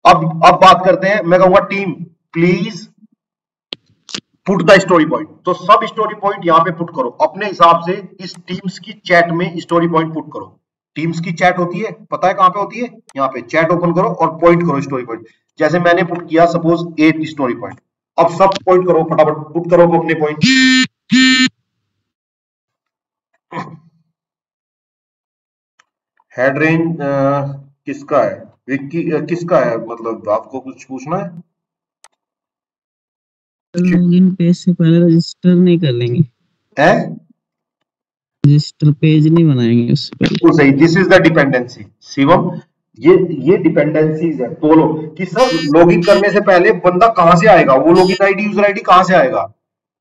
अब बात करते हैं, मैं कहूंगा team please put the story point, तो सब स्टोरी पॉइंट यहाँ पे पुट करो अपने हिसाब से, इस टीम्स की चैट में स्टोरी पॉइंट पुट करो। टीम्स की चैट होती है, पता है कहां पे होती है, यहाँ पे चैट ओपन करो और पॉइंट करो स्टोरी पॉइंट, जैसे मैंने पुट किया सपोज 8 स्टोरी पॉइंट, अब सब पॉइंट करो, फटाफट पुट करो अपने पॉइंट। हेड रेंज किसका है, विक्की किसका है, मतलब आपको कुछ पूछना है? लॉगिन पेज से पहले रजिस्टर नहीं कर लेंगे, है रजिस्टर पेज नहीं बनाएंगे उससे पहले। बिल्कुल सही, this is the dependency Shivam, ये डिपेंडेंसीज है, बोलो कि सर लॉगिन करने से पहले बंदा कहां से आएगा, वो लॉगिन आईडी यूजर आईडी कहां से आएगा,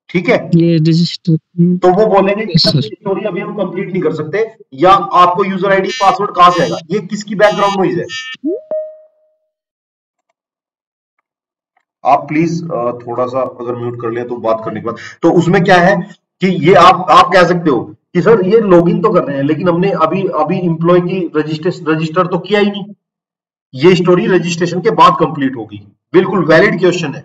ठीक है, ये रजिस्टर, तो वो बोलेंगे कि सर स्टोरी अभी हम कंप्लीट नहीं कर सकते, या आपको यूजर आईडी पासवर्ड कहां से आएगा, ये किसकी बैकग्राउंड नॉइज है, आप प्लीज थोड़ा सा अगर म्यूट कर ले तो बात करने के बाद, तो उसमें क्या है कि ये आप कह सकते हो कि सर ये लॉगिन तो कर रहे हैं लेकिन हमने अभी एम्प्लॉय की रजिस्टर तो किया ही नहीं, ये स्टोरी रजिस्ट्रेशन के बाद कंप्लीट होगी, बिल्कुल वैलिड क्वेश्चन है,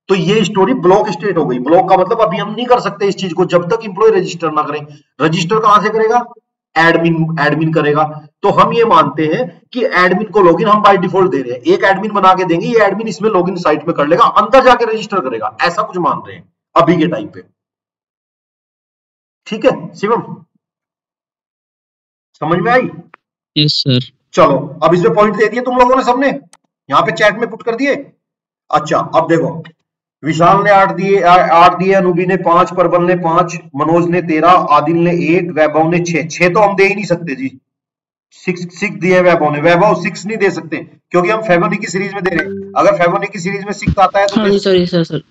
तो ये स्टोरी ब्लॉक स्टेट हो गई, ब्लॉक का मतलब अभी हम नहीं कर सकते इस चीज को जब तक एम्प्लॉय रजिस्टर ना करें, रजिस्टर कहां से करेगा, एडमिन करेगा, तो हम ये मानते हैं कि एडमिन को लॉगिन हम बाय डिफॉल्ट दे रहे हैं, एक एडमिन बना के देंगे, ये एडमिन इसमें लॉगिन साइट में कर लेगा, अंदर जाके रजिस्टर करेगा, ऐसा कुछ मान रहे हैं अभी के टाइम पे, ठीक है शिवम, समझ में आई? Yes sir. चलो अब इसमें पॉइंट दे दिए तुम लोगों ने, सबने यहाँ पे चैट में पुट कर दिए। अच्छा अब देखो, विशाल ने 8 दिए, अनूबी ने 5, परबल ने 5, मनोज ने 13, आदिल ने 1, वैभव ने 6 तो हम दे ही नहीं सकते जी, 6 दिए वैभव ने, वैभव 6 नहीं दे सकते क्योंकि हम फेबोनी की सीरीज में दे रहे हैं, अगर फेबोनी की सीरीज में 6 आता है तो हाँ जी सर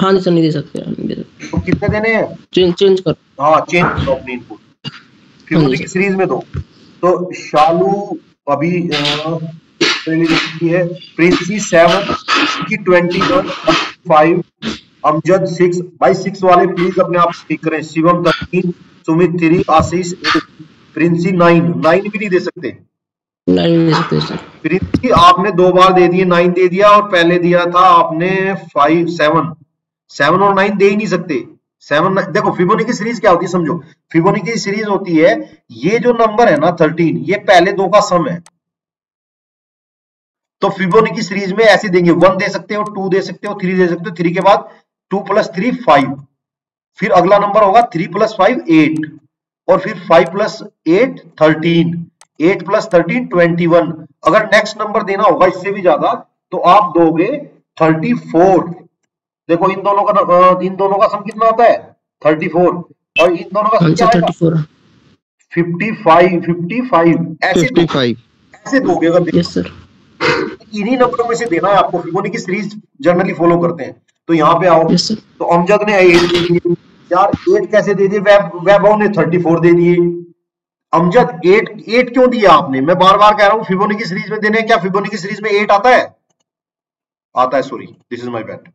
हाँ जी सर, नहीं दे सकते, तो कितने देने हैं, चेंज कर, हाँ चेंज करो अपनी इनपुट, फेबोनी की सीरीज में दो, तो शालू अभी है, प्रिंसी 7 की 21, 5, अमजद 6, भाई 6 वाले प्लीज अपने आप ठीक करें, शिवम 13, सुमित 3, आशीष 8, प्रिंसी 9 भी नहीं दे सकते, नहीं दे सकते सर, प्रिंसी आपने 2 बार दे दिए, 9 दे दिया और पहले दिया था आपने 7 और 9 दे ही नहीं सकते, 7 देखो फिबोनाची की सीरीज क्या होती है समझो, फिबोनाची की सीरीज होती है, ये जो नंबर है ना 13, ये पहले 2 का सम है, तो फिबोनाची की सीरीज में ऐसे देंगे, 1 दे सकते हो, 2 दे सकते हो, 3 दे सकते हो, 3 के बाद 2 + 3 5, फिर अगला नंबर होगा 3 + 5 8, और फिर 5 + 8 13, 8 + 13 21, अगर नेक्स्ट नंबर देना होगा इससे भी ज्यादा तो आप दोगे 34, देखो इन दोनों का सम कितना आता है 34, और इन दोनों का सम क्या आएगा 55 ऐसे दोगे अगर, यस सर, इन्हीं नंबरों में से देना है आपको, फिबोनाची की सीरीज जनरली फॉलो करते हैं, तो यहाँ पे आओ, यस सर। तो अमजद ने 8 दे दिए यार। 8 कैसे दे दिए? वैभव ने 34 दे दिए। अमजद 8 क्यों दिया आपने? मैं बार बार कह रहा हूँ फिबोनाची सीरीज में देने। क्या फिबोनाची सीरीज में 8 आता है? आता है, sorry, this is my bad.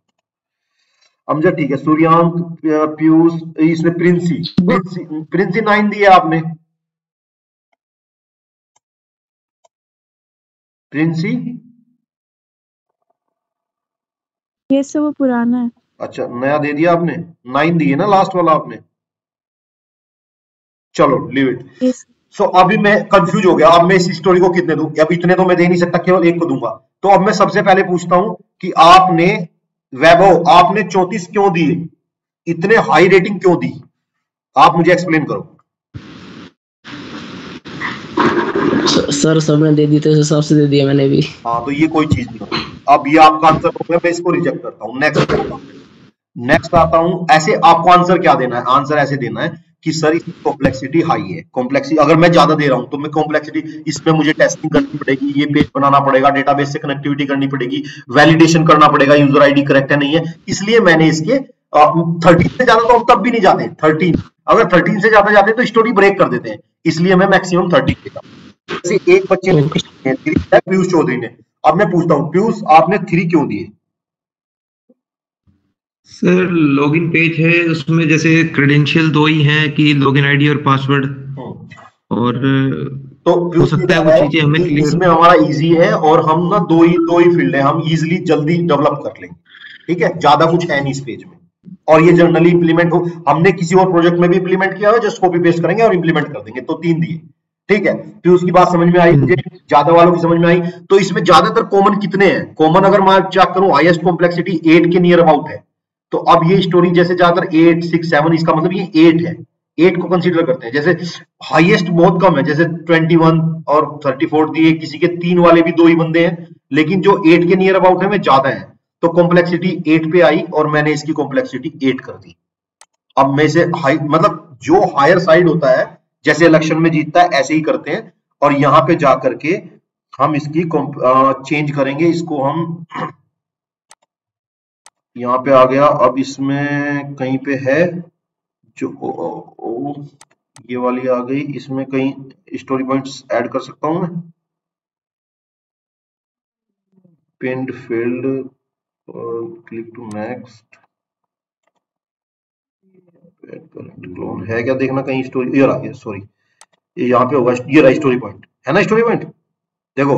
Amjad ठीक है। सूर्यांक, पीयूष, इसमें प्रिंसी 9 दिया आपने। प्रिंसी ये सब वो पुराना है। अच्छा, नया दे दिया आपने। 9 दिए ना लास्ट वाला आपने। चलो लीव इट। सो अभी मैं कंफ्यूज हो गया। अब मैं इस स्टोरी को कितने दूं? अब इतने तो मैं दे नहीं सकता, केवल एक को दूंगा। तो अब मैं सबसे पहले पूछता हूं कि आपने, वैभव, आपने 34 क्यों दिए? इतने हाई रेटिंग क्यों दी? आप मुझे एक्सप्लेन करो। सर सबने दे दी तो उस हिसाब से दे दिया मैंने भी। हाँ, तो ये कोई चीज नहीं होती। अब ये आपका आंसर हो गया, मैं इसको रिजेक्ट करता हूँ। नेक्स्ट आता हूं। ऐसे आपको आंसर क्या देना है? आंसर ऐसे देना है कि सर इसकी कॉम्प्लेक्सिटी हाई है। कॉम्प्लेक्सिटी अगर मैं ज्यादा दे रहा हूं तो मैं कॉम्प्लेक्सिटी, इसमें मुझे टेस्टिंग करनी पड़ेगी, ये पेज बनाना पड़ेगा, डेटाबेस से कनेक्टिविटी करनी पड़ेगी, वैलिडेशन करना पड़ेगा, यूजर आईडी करेक्ट है नहीं है। इसलिए मैंने इसके 13 से ज्यादा तो हम तब भी नहीं जाते। 13, अगर 13 से ज्यादा जाते तो स्टोरी ब्रेक कर देते हैं। इसलिए मैं मैक्सिमम 13 देता हूं। जैसे एक बच्चे ने पीयूष चौधरी ने। अब मैं पूछता हूँ, पीयूष आपने 3 क्यों दिए? सर लॉगिन पेज है, उसमें जैसे क्रेडेंशियल 2 ही हैं कि लॉगिन आईडी और पासवर्ड, और तो हो सकता है वो चीजें हमें इसमें हमारा इजी है और हम ना दो ही फील्ड है, हम इजीली जल्दी डेवलप कर लेंगे। ठीक है, ज्यादा कुछ है नहीं इस पेज में। और ये जनरली इंप्लीमेंट हो, हमने किसी और प्रोजेक्ट में भी इंप्लीमेंट किया है, जस्ट कॉपी पेस्ट करेंगे और इंप्लीमेंट कर देंगे। तो 3 दिए। ठीक है, फिर उसकी बात समझ में आई मुझे, ज्यादा वालों की समझ में आई। तो इसमें ज्यादातर कॉमन कितने हैं? कॉमन अगर मैं चेक करूं, हाईएस्ट कॉम्प्लेक्सिटी 8 के नियर अबाउट है। तो अब ये स्टोरी जैसे ज्यादातर 8, 6, 7, इसका मतलब ये 8 है। 8 को कंसीडर करते हैं। जैसे हाईएस्ट बहुत कम है, जैसे 21 और 34 दिए, किसी के 3 वाले भी 2 ही बंदे हैं, लेकिन जो 8 के नियर अबाउट है में ज्यादा है। तो कॉम्प्लेक्सिटी 8 पे आई और मैंने इसकी कॉम्प्लेक्सिटी 8 कर दी। अब मैं इसे मतलब जो हायर साइड होता है, जैसे इलेक्शन में जीतता है ऐसे ही करते हैं। और यहाँ पे जाकर के हम इसकी चेंज करेंगे। इसको हम यहाँ पे आ गया। अब इसमें कहीं पे है जो ये वाली आ गई, इसमें कहीं स्टोरी पॉइंट्स ऐड कर सकता हूं मैं। पिन्ड field, click to next, clone है क्या? देखना कहीं स्टोरी, ये आ गया, सॉरी, ये यहाँ पे होगा। ये रहा स्टोरी पॉइंट, है ना स्टोरी पॉइंट। देखो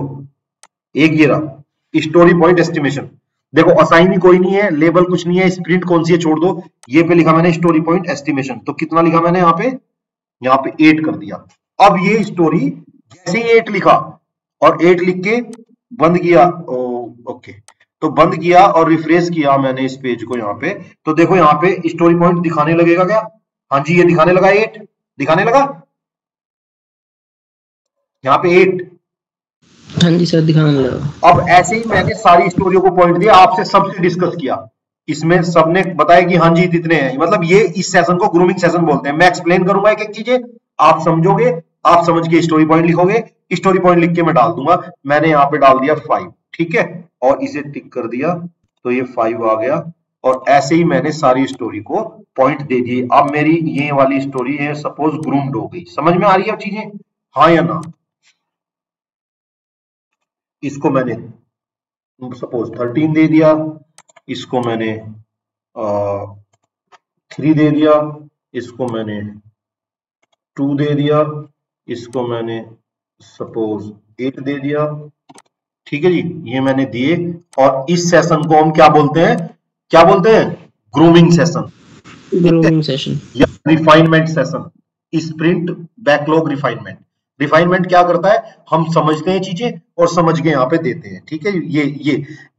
एक ये रहा स्टोरी पॉइंट एस्टिमेशन। देखो असाइन ही कोई नहीं है, लेबल कुछ नहीं है, स्प्रिंट कौन सी है छोड़ दो। ये पे लिखा मैंने स्टोरी पॉइंट एस्टिमेशन। तो कितना लिखा मैंने यहाँ पे 8 कर दिया। अब ये स्टोरी जैसे ही 8 लिखा और 8 लिख के बंद किया, ओके, तो बंद किया और रिफ्रेश किया मैंने इस पेज को यहाँ पे, तो देखो यहाँ पे स्टोरी पॉइंट दिखाने लगेगा क्या? हाँ जी, ये दिखाने लगा, 8 दिखाने लगा यहाँ पे 8। हाँ जी सर, दिखाने लगा। अब ऐसे ही मैंने सारी स्टोरियों को पॉइंट दिया, आपसे सबसे डिस्कस किया, इसमें सबने बताया कि हाँ जी इतने हैं। मतलब ये इस सेशन को ग्रूमिंग सेशन बोलते हैं। मैं एक्सप्लेन करूंगा एक एक चीजें, आप समझोगे, आप समझ के स्टोरी पॉइंट लिखोगे, स्टोरी पॉइंट लिख के मैं डाल दूंगा। मैंने यहाँ पे डाल दिया 5, ठीक है, और इसे टिक कर दिया तो ये 5 आ गया। और ऐसे ही मैंने सारी स्टोरी को पॉइंट दे दिए। अब मेरी ये वाली स्टोरी है सपोज ग्रूम्ड हो गई। समझ में आ रही है चीजें, हाँ या ना? इसको मैंने सपोज 13 दे दिया, इसको मैंने 3 दे दिया, इसको मैंने 2 दे दिया, इसको मैंने सपोज 8 दे दिया। ठीक है जी, ये मैंने दिए। और इस सेशन को हम क्या बोलते हैं? क्या बोलते हैं? ग्रूमिंग सेशन, ग्रूमिंग सेशन या refinement session. Sprint backlog refinement. Refinement क्या करता है? हम समझते हैं चीजें और समझ के यहाँ पे देते हैं। ठीक है, ये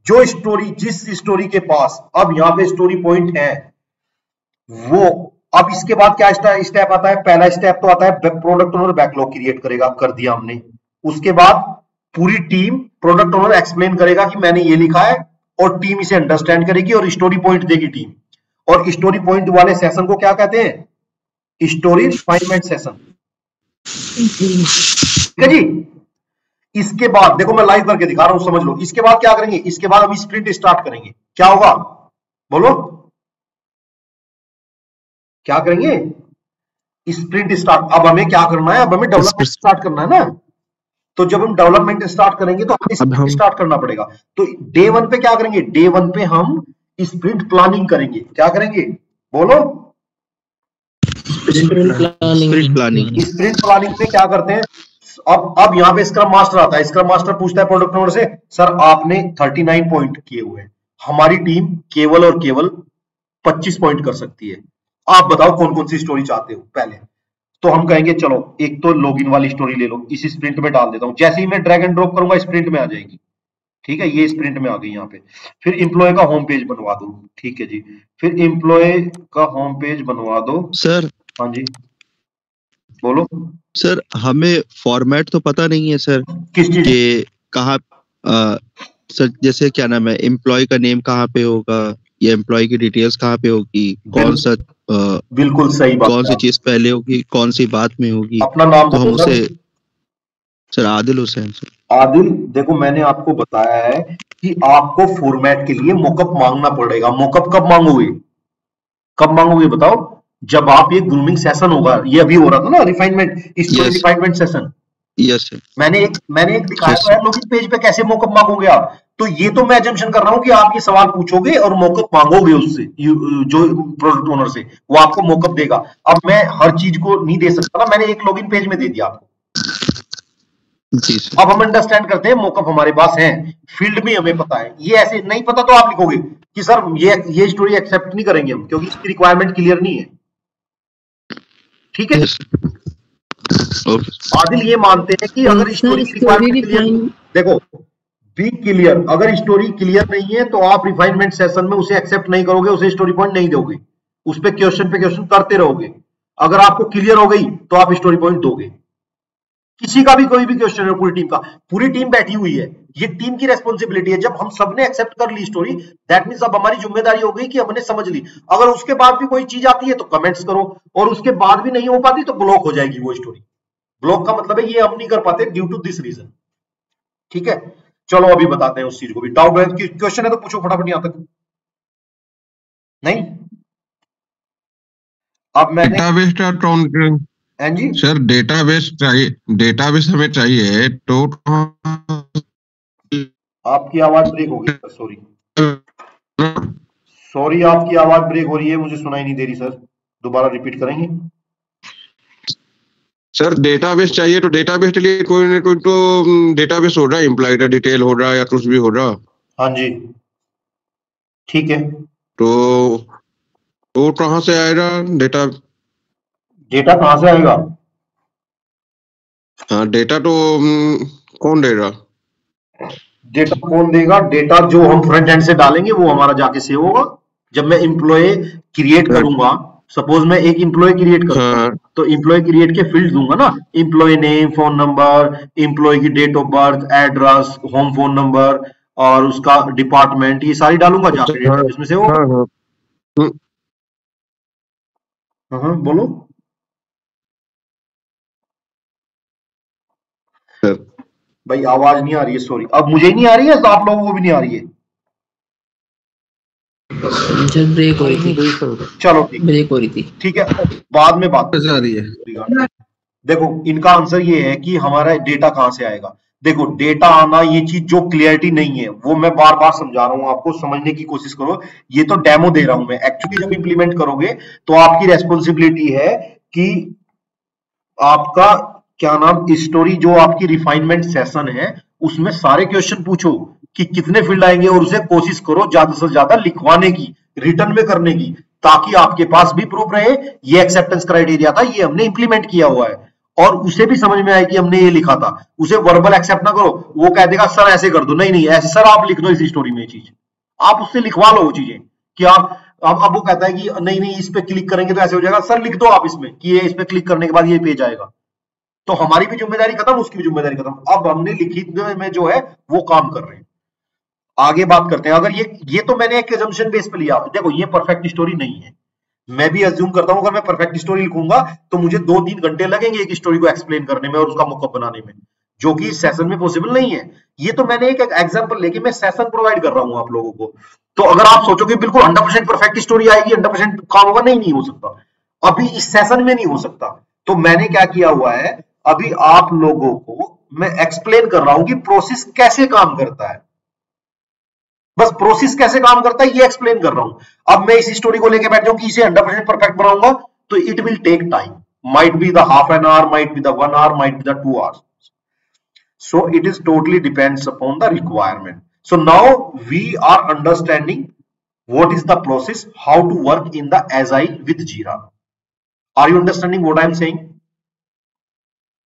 जो स्टोरी, जिस स्टोरी के पास अब यहाँ पे स्टोरी पॉइंट है, वो अब इसके बाद क्या स्टेप आता है? पहला स्टेप तो आता है प्रोडक्ट ओनर बैकलॉग क्रिएट करेगा, कर दिया हमने। उसके बाद पूरी टीम, प्रोडक्ट ओनर एक्सप्लेन करेगा कि मैंने ये लिखा है, और टीम इसे अंडरस्टैंड करेगी और स्टोरी पॉइंट देगी टीम। और स्टोरी पॉइंट वाले सेशन को क्या कहते हैं? Story refinement session. ठीक है जी। इसके बाद देखो मैं लाइव करके दिखा रहा हूं, समझ लो। इसके बाद क्या करेंगे? इसके बाद हम स्प्रिंट स्टार्ट करेंगे। क्या होगा? बोलो क्या करेंगे? Sprint start. अब हमें क्या करना है? अब हमें डेवलपमेंट स्टार्ट करना है ना। तो जब हम डेवलपमेंट स्टार्ट करेंगे तो हमें स्टार्ट करना पड़ेगा। तो डे 1 पे क्या करेंगे? डे 1 पे हम स्प्रिंट प्लानिंग करेंगे। क्या करेंगे? बोलो। Sprint planning. स्प्रिंट प्लानिंग में क्या करते हैं? अब यहाँ पे स्क्रम मास्टर आता है। स्क्रम मास्टर पूछता है प्रोडक्ट ओनर से, सर आपने 39 पॉइंट किए हुए हैं, हमारी टीम केवल और केवल 25 पॉइंट कर सकती है, आप बताओ कौन कौन सी स्टोरी चाहते हो पहले। तो हम कहेंगे चलो एक तो लॉगिन वाली स्टोरी ले लो, इस स्प्रिंट में डाल देता हूं। जैसे ही मैं ड्रैग एंड ड्रॉप करूंगा स्प्रिंट में आ जाएगी। ठीक है, ये स्प्रिंट में आ गई यहाँ पे। फिर एम्प्लॉय का होम पेज बनवा दो। ठीक है जी, फिर एम्प्लॉय का होम पेज बनवा दो। सर हाँ जी बोलो। सर हमें फॉर्मेट तो पता नहीं है सर, किस चीज कि कहाँ सर जैसे क्या नाम है, एम्प्लॉय का नेम कहाँ पे होगा या एम्प्लॉय की डिटेल्स कहाँ पे होगी, कौन सा बिल्कुल सही बात, कौन सी चीज पहले होगी, कौन सी बात में होगी। अपना नाम तो हम बताओ उसे सर आदिल हुसैन सर। आदिल, देखो मैंने आपको बताया है कि आपको फॉर्मेट के लिए मॉकअप मांगना पड़ेगा। मॉकअप कब मांगोगे? कब मांगोगे बताओ? जब आप ये ग्रूमिंग सेशन होगा, ये अभी हो रहा था ना refinement, story refinement session. Yes sir. मैंने एक दिखाया तो है लॉगिन पेज पे कैसे मॉकअप मांगोगे आप। तो ये तो मैं अजम्पशन कर रहा हूं कि आप ये सवाल पूछोगे और मॉकअप मांगोगे उससे, जो प्रोडक्ट ओनर से, वो आपको मॉकअप देगा। अब मैं हर चीज को नहीं दे सकता ना, मैंने एक लॉगिन पेज में दे दिया आपको। जी सर। अब हम अंडरस्टैंड करते हैं मॉकअप हमारे पास है, फील्ड में हमें पता है। ये ऐसे नहीं पता तो आप लिखोगे कि सर ये स्टोरी एक्सेप्ट नहीं करेंगे हम, क्योंकि इसकी रिक्वायरमेंट क्लियर नहीं है। ठीक है, आदिल ये मानते हैं कि अगर स्टोरी की रिक्वायरमेंट क्लियर, देखो बी क्लियर, अगर स्टोरी क्लियर नहीं है तो आप रिफाइनमेंट सेशन में उसे एक्सेप्ट नहीं करोगे, उसे स्टोरी पॉइंट नहीं दोगे, उस पे क्वेश्चन करते रहोगे। अगर आपको क्लियर हो गई तो आप स्टोरी पॉइंट दोगे। किसी का भी कोई भी क्वेश्चन है, पूरी टीम का, पूरी टीम बैठी हुई है, ये टीम की रेस्पॉन्सिबिलिटी है। जब हम सबने एक्सेप्ट कर ली स्टोरी, दैट मींस अब हमारी जिम्मेदारी हो गई कि हमने समझ ली। अगर उसके बाद भी कोई चीज आती है तो कमेंट्स करो, और उसके बाद भी नहीं हो पाती तो ब्लॉक हो जाएगी वो स्टोरी। ब्लॉक का मतलब है ये हम नहीं कर पाते ड्यू टू दिस रीजन। ठीक है, चलो अभी बताते हैं उस चीज को भी। डाउट है, क्वेश्चन है तो पूछो फटाफट यहां तक। नहीं, अब मैंने जी सर डेटाबेस चाहिए, डेटाबेस हमें चाहिए तो आपकी आवाज ब्रेक हो गई सर, सॉरी आपकी आवाज ब्रेक हो रही है, मुझे सुनाई नहीं दे रही सर, दोबारा रिपीट करेंगे? सर डेटाबेस चाहिए तो डेटाबेस के लिए कोई ना कोई तो डेटाबेस हो रहा है, एम्प्लॉय का डिटेल हो रहा है या कुछ भी हो रहा। हाँ जी ठीक है, तो कहाँ से आएगा डेटा? डेटा कहाँ से आएगा? हाँ डेटा तो कौन देगा? डेटा कौन देगा? डेटा जो हम फ्रंट एंड से डालेंगे वो हमारा जाके सेव होगा। जब मैं एम्प्लॉय क्रिएट करूंगा, सपोज मैं एक एम्प्लॉय क्रिएट करूंगा, तो एम्प्लॉय क्रिएट के फील्ड दूंगा ना, employee name, phone number, employee की date of birth, address, home phone number और उसका डिपार्टमेंट, ये सारी डालूंगा जाके डेटाबेस में से वो। बोलो भाई, आवाज नहीं आ रही है, सॉरी। अब मुझे ही नहीं आ रही है तो आप लोगों को भी नहीं आ रही है? ब्रेक हो रही थी। चलो ब्रेक हो रही थी, ठीक है, बाद में बात आ रही है। देखो इनका आंसर ये है कि हमारा डेटा कहां से आएगा। देखो डेटा आना, ये चीज जो क्लियरिटी नहीं है वो मैं बार बार समझा रहा हूं आपको, समझने की कोशिश करो। ये तो डेमो दे रहा हूं मैं, एक्चुअली जब इंप्लीमेंट करोगे तो आपकी रेस्पॉन्सिबिलिटी है कि आपका क्या नाम, स्टोरी जो आपकी रिफाइनमेंट सेशन है उसमें सारे क्वेश्चन पूछो कि कितने फील्ड आएंगे, और उसे कोशिश करो ज्यादा से ज्यादा लिखवाने की, रिटर्न में करने की, ताकि आपके पास भी प्रूफ रहे ये एक्सेप्टेंस क्राइटेरिया था, ये हमने इंप्लीमेंट किया हुआ है, और उसे भी समझ में आए कि हमने ये लिखा था। उसे वर्बल एक्सेप्ट ना करो, वो कह देगा सर ऐसे कर दो, नहीं ऐसे सर आप लिख दो इस स्टोरी में चीज, आप उससे लिखवा लो वो चीजें कि आप, अब वो कहता है कि नहीं इस पे क्लिक करेंगे तो ऐसे हो जाएगा, सर लिख दो आप इसमें कि ये इस पे क्लिक करने के बाद ये पेज आएगा। तो हमारी भी जिम्मेदारी खत्म, उसकी भी जिम्मेदारी खत्म। अब हमने लिखित में जो है वो काम कर रहे हैं। आगे बात करते हैं। अगर ये तो मैंने एक एजम्पशन बेस पे लिया, देखो ये परफेक्ट स्टोरी नहीं है, मैं भी अज्यूम करता हूं अगर मैं परफेक्ट स्टोरी लिखूंगा तो मुझे 2-3 घंटे लगेंगे एक स्टोरी को एक्सप्लेन करने में और उसका मॉकअप बनाने में, जो कि सेशन में पॉसिबल नहीं है। ये तो मैंने एक एग्जांपल लेके मैं सेशन प्रोवाइड कर रहा हूं आप लोगों को। तो अगर आप सोचोगे बिल्कुल 100% परफेक्ट स्टोरी आएगी, 100% काम होगा, नहीं हो सकता, अभी इस सेशन में नहीं हो सकता। तो मैंने क्या किया हुआ है, अभी आप लोगों को मैं एक्सप्लेन कर रहा हूं कि प्रोसेस कैसे काम करता है, बस प्रोसेस कैसे काम करता है ये एक्सप्लेन कर रहा हूं। अब मैं इस स्टोरी को लेके बैठ जाऊं कि इसे 100% परफेक्ट बनाऊंगा, तो it will take time, might be the half an hour, might be the 1 hour, might be the 2 hours. So it is totally depends upon the requirement. So now we are understanding what is the process, how to work in the Agile with Jira. Are you understanding what I am saying?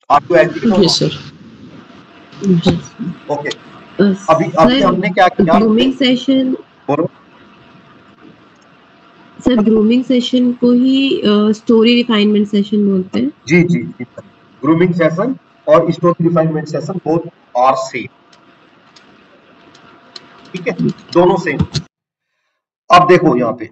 Are you agree? Yes, sir. Okay. अभी हमने क्या किया? Grooming session, बोलो। Sir grooming session को ही story refinement session बोलते हैं। जी जी जी, ग्रूमिंग सेशन और story refinement session both are same, ठीक है, दोनों सेम। अब देखो यहाँ पे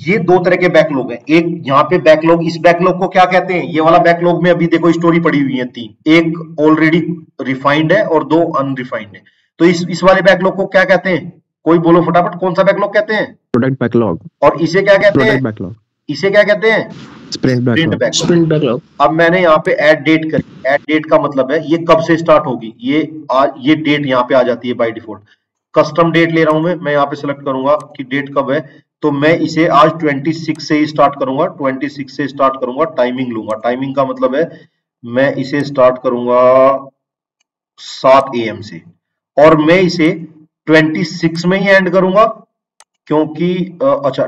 ये दो तरह के बैकलॉग हैं, एक यहाँ पे बैकलॉग, इस बैकलॉग को क्या कहते हैं, ये वाला बैकलॉग में अभी देखो स्टोरी पड़ी हुई है तीन, एक ऑलरेडी रिफाइंड है और दो अनरिफाइंड है। तो इस वाले बैकलॉग को क्या कहते हैं, कोई बोलो फटाफट, कौन सा बैकलॉग कहते हैं? Product backlog. और इसे क्या कहते हैं? बैकलॉग। इसे क्या कहते हैं? Sprint backlog. अब मैंने यहाँ पे ऐड डेट करी, ऐड डेट का मतलब है ये कब से स्टार्ट होगी, ये डेट यहाँ पे आ जाती है बाय डिफॉल्ट। कस्टम डेट ले रहा हूं मैं यहाँ पे सिलेक्ट करूंगा कि डेट कब है, तो मैं इसे आज 26 से ही स्टार्ट करूंगा, 26 से स्टार्ट करूंगा, टाइमिंग लूंगा, टाइमिंग का मतलब है मैं इसे स्टार्ट करूंगा 7 AM से, और मैं इसे 26 में ही एंड करूंगा, क्योंकि अच्छा,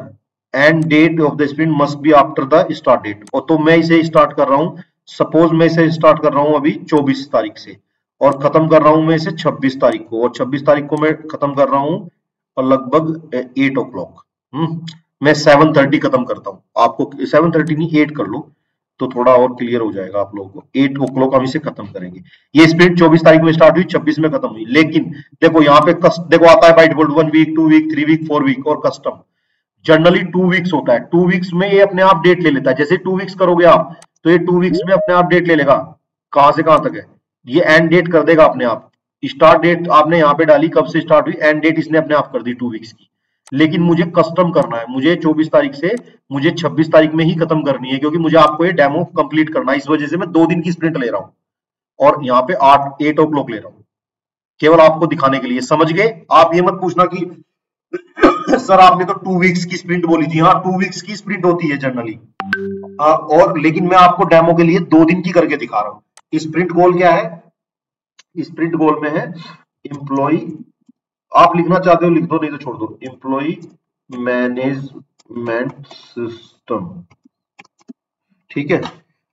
end date of the sprint must be after the start date. और तो मैं इसे स्टार्ट कर रहा हूं, सपोज मैं इसे स्टार्ट कर रहा हूं अभी 24 तारीख से, और खत्म कर रहा हूं मैं इसे 26 तारीख को, और 26 तारीख को मैं खत्म कर रहा हूं और लगभग 8 o'clock। मैं 7:30 खत्म करता हूं, आपको 7:30 नहीं 8 कर लो तो थोड़ा और क्लियर हो जाएगा आप लोगों को। 8 o'clock हम इसे खत्म करेंगे। ये स्प्रिंट 24 तारीख में स्टार्ट हुई, 26 में खत्म हुई। लेकिन देखो यहाँ पे देखो आता है by default 1 week, 2 week, 3 week, 4 week, और कस्टम जनरली 2 वीक्स होता है। 2 वीक्स में ये अपने आप डेट ले लेता है, जैसे 2 वीक्स करोगे आप तो ये 2 वीक्स में अपने आप डेट ले लेगा, कहां से कहां तक है, ये एंड डेट कर देगा अपने आप। स्टार्ट डेट आपने यहाँ पे डाली, कब से स्टार्ट हुई, एंड डेट इसने अपने आप कर दी 2 वीक्स की। लेकिन मुझे कस्टम करना है, मुझे 24 तारीख से मुझे 26 तारीख में ही खत्म करनी है, क्योंकि मुझे आपको ये डेमो कंप्लीट करना है। इस वजह से मैं 2 दिन की स्प्रिंट ले रहा हूँ और यहाँ पे 8 o'clock ले रहा हूँ, केवल आपको दिखाने के लिए। समझ गए? आप ये मत पूछना कि सर आपने तो 2 वीक्स की स्प्रिंट बोली थी। हाँ, 2 वीक्स की स्प्रिंट होती है जनरली, और लेकिन मैं आपको डेमो के लिए 2 दिन की करके दिखा रहा हूँ। स्प्रिंट गोल क्या है? स्प्रिंट गोल में है एम्प्लॉय, आप लिखना चाहते हो लिख दो, नहीं तो छोड़ दो, एम्प्लॉय मैनेजमेंट सिस्टम, ठीक है।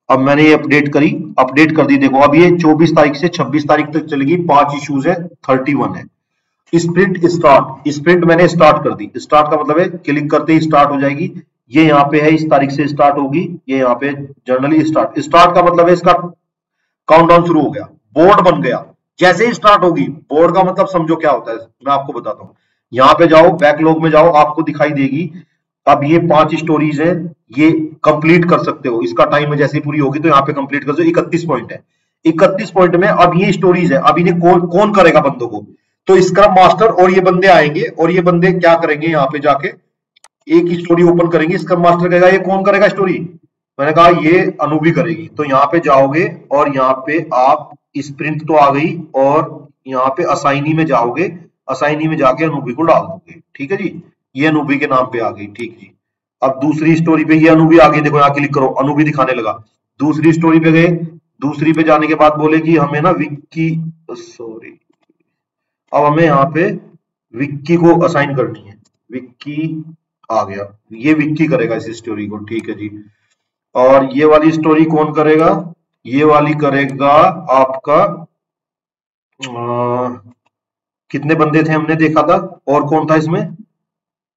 अब मैंने ये अपडेट कर दी। देखो अब ये 24 तारीख से 26 तारीख तक चलेगी, 5 इश्यूज है, 31 है। स्प्रिंट स्टार्ट, स्प्रिंट मैंने स्टार्ट कर दी। स्टार्ट का मतलब है क्लिक करते ही स्टार्ट हो जाएगी। ये यहाँ पे है, इस तारीख से स्टार्ट होगी, ये यहाँ पे जनरली स्टार्ट का मतलब है इसका काउंटडाउन शुरू हो गया, बोर्ड बन गया। जैसे ही स्टार्ट होगी, बोर्ड का मतलब समझो क्या होता है, मैं आपको बताता हूँ। यहाँ पे जाओ, बैकलॉग में जाओ, आपको दिखाई देगी। अब ये 5 स्टोरीज है, ये कंप्लीट कर सकते हो। इसका टाइम जैसे पूरी होगी तो यहाँ पे कंप्लीट कर दो। 31 पॉइंट है, 31 पॉइंट में अब ये स्टोरीज है। अब इन्हें कौन करेगा बंदों को, तो स्क्रम मास्टर और ये बंदे आएंगे, और ये बंदे क्या करेंगे, यहाँ पे जाके एक स्टोरी ओपन करेंगे। स्क्रम मास्टर कहेगा ये कौन करेगा स्टोरी, मैंने कहा ये अनुभवी करेगी। तो यहाँ पे जाओगे और यहाँ पे आप स्प्रिंट तो आ गई, और यहाँ पे असाइनी में जाओगे, असाइनी में जाके अनुभवी को डाल दोगे, ठीक है जी। ये अनुभवी के नाम पे आ गई, ठीक जी। अब दूसरी स्टोरी पे ये अनुभवी आ गई, देखो यहाँ क्लिक करो, अनुभवी दिखाने लगा। दूसरी स्टोरी पे गए, दूसरी पे जाने के बाद बोले कि हमें ना विक्की, सॉरी, अब हमें यहाँ पे विक्की को असाइन करनी है। विक्की आ गया, ये विक्की करेगा इस स्टोरी को, ठीक है जी। और ये वाली स्टोरी कौन करेगा, ये वाली करेगा आपका कितने बंदे थे हमने देखा था, और कौन था इसमें,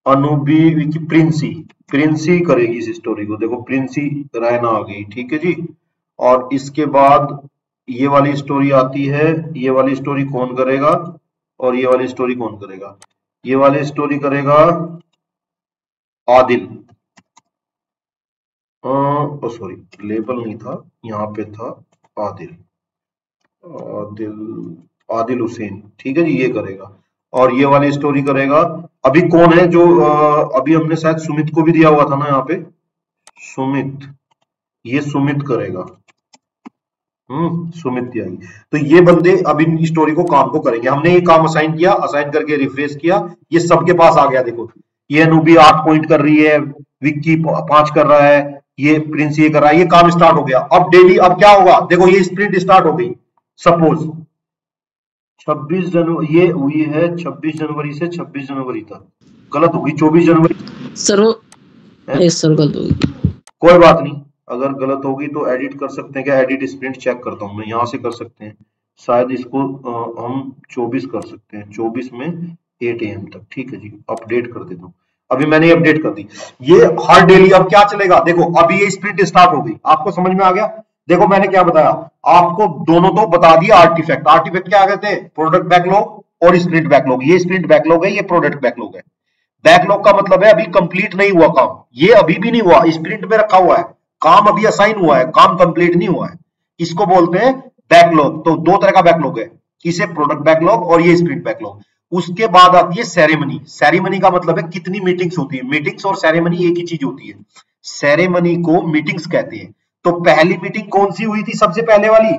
अनुभवी, विक्की, प्रिंसी करेगी इस स्टोरी को। देखो प्रिंसी रैना आ गई, ठीक है जी। और इसके बाद ये वाली स्टोरी आती है, ये वाली स्टोरी कौन करेगा, और ये वाली स्टोरी कौन करेगा, ये वाली स्टोरी करेगा आदिल। सॉरी, लेबल नहीं था, यहाँ पे था आदिल हुसैन, ठीक है जी, ये करेगा। और ये वाली स्टोरी करेगा अभी कौन है जो अभी हमने शायद सुमित को भी दिया हुआ था ना यहाँ पे, सुमित, ये सुमित करेगा, सुमित दिया। तो ये बंदे अब इन स्टोरी को काम को करेंगे। हमने ये काम असाइन किया, असाइन करके रिफ्रेश किया, ये सबके पास आ गया। देखो ये अनूबी 8 पॉइंट कर रही है, विक्की 5 कर रहा है, ये प्रिंस ये कर रहा है, ये काम स्टार्ट हो गया। अब डेली अब क्या होगा, देखो ये स्प्रिंट स्टार्ट हो गई। सपोज 26 जनवरी ये हुई है, 26 जनवरी से 26 जनवरी तक, गलत होगी 24 जनवरी सर गलत होगी, कोई बात नहीं, अगर गलत होगी तो एडिट कर सकते हैं क्या, एडिट स्प्रिंट चेक करता हूं मैं, यहां से कर सकते हैं शायद, इसको हम 24 कर सकते हैं, 24 में 8 AM तक, ठीक है जी, अपडेट कर देता हूं। अभी मैंने अपडेट कर दी, ये हर डेली अब क्या चलेगा, देखो अभी ये स्प्रिंट स्टार्ट हो गई, आपको समझ में आ गया। देखो मैंने क्या बताया आपको, दोनों तो बता दिया आर्टिफैक्ट। आर्टिफैक्ट क्या कहते हैं, प्रोडक्ट बैकलॉग और स्प्रिंट बैकलॉग। ये स्प्रिंट बैकलॉग है, ये प्रोडक्ट बैकलॉग है। बैकलॉग का मतलब है अभी कंप्लीट नहीं हुआ काम, ये अभी भी नहीं हुआ, स्प्रिंट में रखा हुआ है, काम अभी असाइन हुआ है, काम कंप्लीट नहीं हुआ है, इसको बोलते हैं बैकलॉग। तो दो तरह का बैकलॉग है, इसे प्रोडक्ट बैकलॉग और ये स्प्रिंट बैकलॉग। उसके बाद आती है सेरेमनी। सेरेमनी का मतलब है कितनी मीटिंग्स होती है, मीटिंग्स और सेरेमनी एक ही चीज होती है, सेरेमनी को मीटिंग्स कहते हैं। तो पहली मीटिंग कौन सी हुई थी, सबसे पहले वाली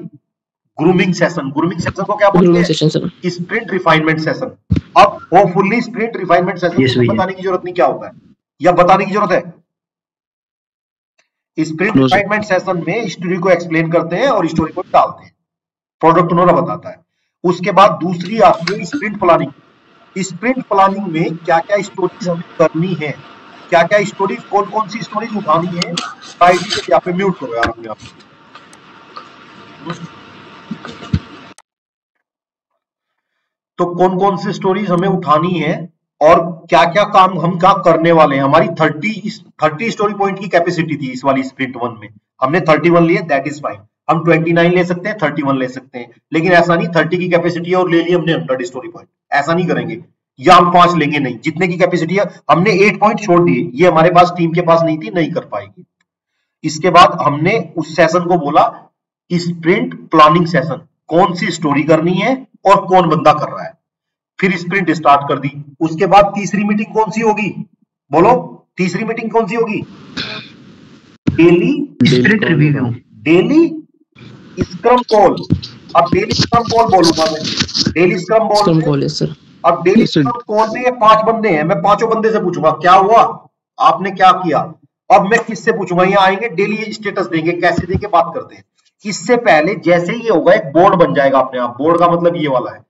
ग्रूमिंग सेशन। ग्रूमिंग सेशन को क्या बोलते हैं, स्प्रिंट रिफाइनमेंट सेशन। अब होपफुली स्प्रिंट रिफाइनमेंट सेशन बताने की जरूरत नहीं क्या होता है, या बताने की जरूरत है। स्प्रिंट रिफाइनमेंट सेशन में स्टोरी को एक्सप्लेन करते हैं और स्टोरी को डालते हैं, प्रोडक्ट ओनर बताता है। उसके बाद दूसरी आती है स्प्रिंट प्लानिंग। स्प्रिंट प्लानिंग में क्या क्या स्टोरीज हमें करनी है, क्या क्या स्टोरीज, कौन कौन सी स्टोरीज उठानी है। यहाँ पे म्यूट करो यार अपने आप। तो कौन कौन सी स्टोरीज हमें उठानी है और क्या क्या काम हम क्या करने वाले हैं। हमारी 30 स्टोरी पॉइंट की कैपेसिटी थी इस वाली स्प्रिंट 1 में, हमने 31 लिए, दैट इज फाइन। हम 29 ले सकते हैं, 31 ले सकते हैं, लेकिन ऐसा नहीं 30 की कैपेसिटी है और ले लिए हमने 100 स्टोरी पॉइंट, ऐसा नहीं करेंगे। या हम 5 लेंगे नहीं, जितने की कैपेसिटी है हमने 8 पॉइंट छोड़ दिए, ये हमारे पास टीम के पास नहीं थी, नहीं कर पाएगी। इसके बाद हमने उस सेशन को बोला स्प्रिंट प्लानिंग सेशन, कौन सी स्टोरी करनी है और कौन बंदा कर रहा है। फिर स्प्रिंट स्टार्ट कर दी। उसके बाद तीसरी मीटिंग कौन सी होगी, बोलो तीसरी मीटिंग कौन सी होगी, daily sprint review, daily scrum call. अब डेली स्क्रम कॉल बोलूंगा मैं, डेली स्क्रम कॉल है सर। अब डेली स्क्रम कॉल में ये 5 बंदे हैं, मैं 5 बंदे से पूछूंगा क्या हुआ, आपने क्या किया। अब मैं किससे पूछूंगा, ये आएंगे डेली स्टेटस देंगे, कैसे देंगे बात करते हैं। इससे पहले जैसे ही ये होगा एक बोर्ड बन जाएगा अपने आप। बोर्ड का मतलब ये वाला है,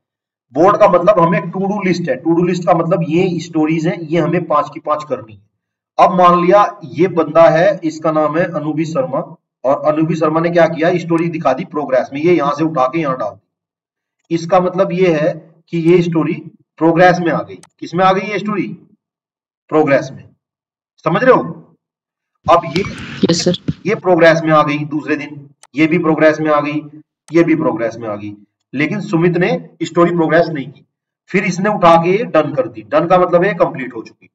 बोर्ड का मतलब हमें टू डू लिस्ट है। टू डू लिस्ट का मतलब ये स्टोरीज है, ये हमें 5 की 5 करनी है। अब मान लिया ये बंदा है, इसका नाम है अनूबी शर्मा, और अनूबी शर्मा ने क्या किया, स्टोरी दिखा दी प्रोग्रेस में, ये यहां से उठा के यहां डाल दी। इसका मतलब ये है कि ये स्टोरी प्रोग्रेस में आ गई। किसमें आ गई ये स्टोरी, प्रोग्रेस में, समझ रहे हो। अब ये प्रोग्रेस में आ गई, दूसरे दिन ये भी प्रोग्रेस में आ गई, ये भी प्रोग्रेस में आ गई, लेकिन सुमित ने स्टोरी प्रोग्रेस नहीं की। फिर इसने उठा के डन कर दी, डन का मतलब है कंप्लीट हो चुकी।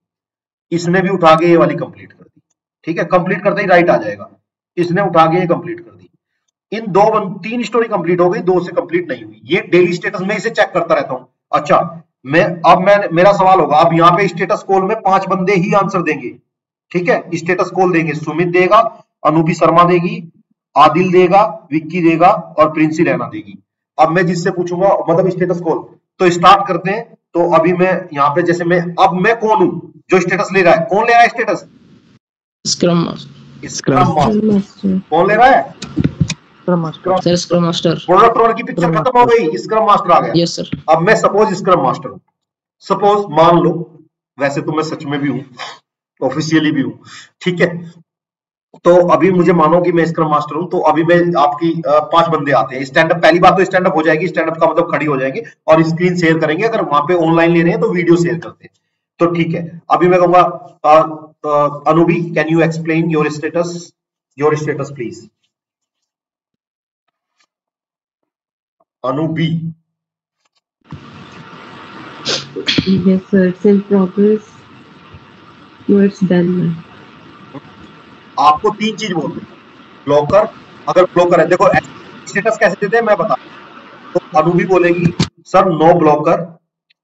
इसने भी उठा के ये वाली कंप्लीट कर दी, ठीक है, कंप्लीट करते ही राइट आ जाएगा। इसने उठा के ये कंप्लीट कर दी। इन 3 स्टोरी कंप्लीट हो गई, 2 से कंप्लीट नहीं हुई। ये डेली स्टेटस में इसे चेक करता रहता हूं। अच्छा मेरा सवाल होगा, अब यहाँ पे स्टेटस कॉल में 5 बंदे ही आंसर देंगे, ठीक है, स्टेटस कॉल देंगे। सुमित देगा, अनूबी शर्मा देगी, आदिल देगा, विक्की देगा और प्रिंसी रैना देगी। अब मैं जिससे पूछूंगा मतलब स्टेटस कॉल, तो स्टार्ट करते हैं। तो अभी मैं यहाँ पे जैसे मैं कौन हूं जो स्टेटस ले रहा है, कौन ले रहा है स्टेटस, स्क्रम मास्टर। कौन ले रहा है, स्क्रम मास्टर। प्रोडक्ट ओनर की पिक्चर खत्म हो गई, स्क्रम मास्टर आ गया। Yes sir. अब मैं सपोज स्क्रम मास्टर हूं, सपोज मान लो, वैसे तो मैं सच में भी हूं, ऑफिशियली भी हूं, ठीक है। तो अभी मुझे मानो कि मैं स्क्रम मास्टर हूं, तो अभी मैं आपकी 5 बंदे आते हैं स्टैंड अप। पहली बात तो स्टैंड अप हो जाएगी, स्टैंड अप का मतलब खड़ी हो जाएंगे और स्क्रीन शेयर करेंगे। अगर वहां पे ऑनलाइन ले रहे हैं तो वीडियो शेयर करते हैं, तो ठीक है। अभी मैं कहूंगा अनूबी can you explain your status please. अनूबी। Yes sir, it's in progress. No, it's done. आपको 3 चीज बोलते हैं, ब्लॉकर, अगर ब्लॉकर है, देखो स्टेटस कैसे देते हैं मैं बता। तो अनूबी बोलेगी sir no blocker,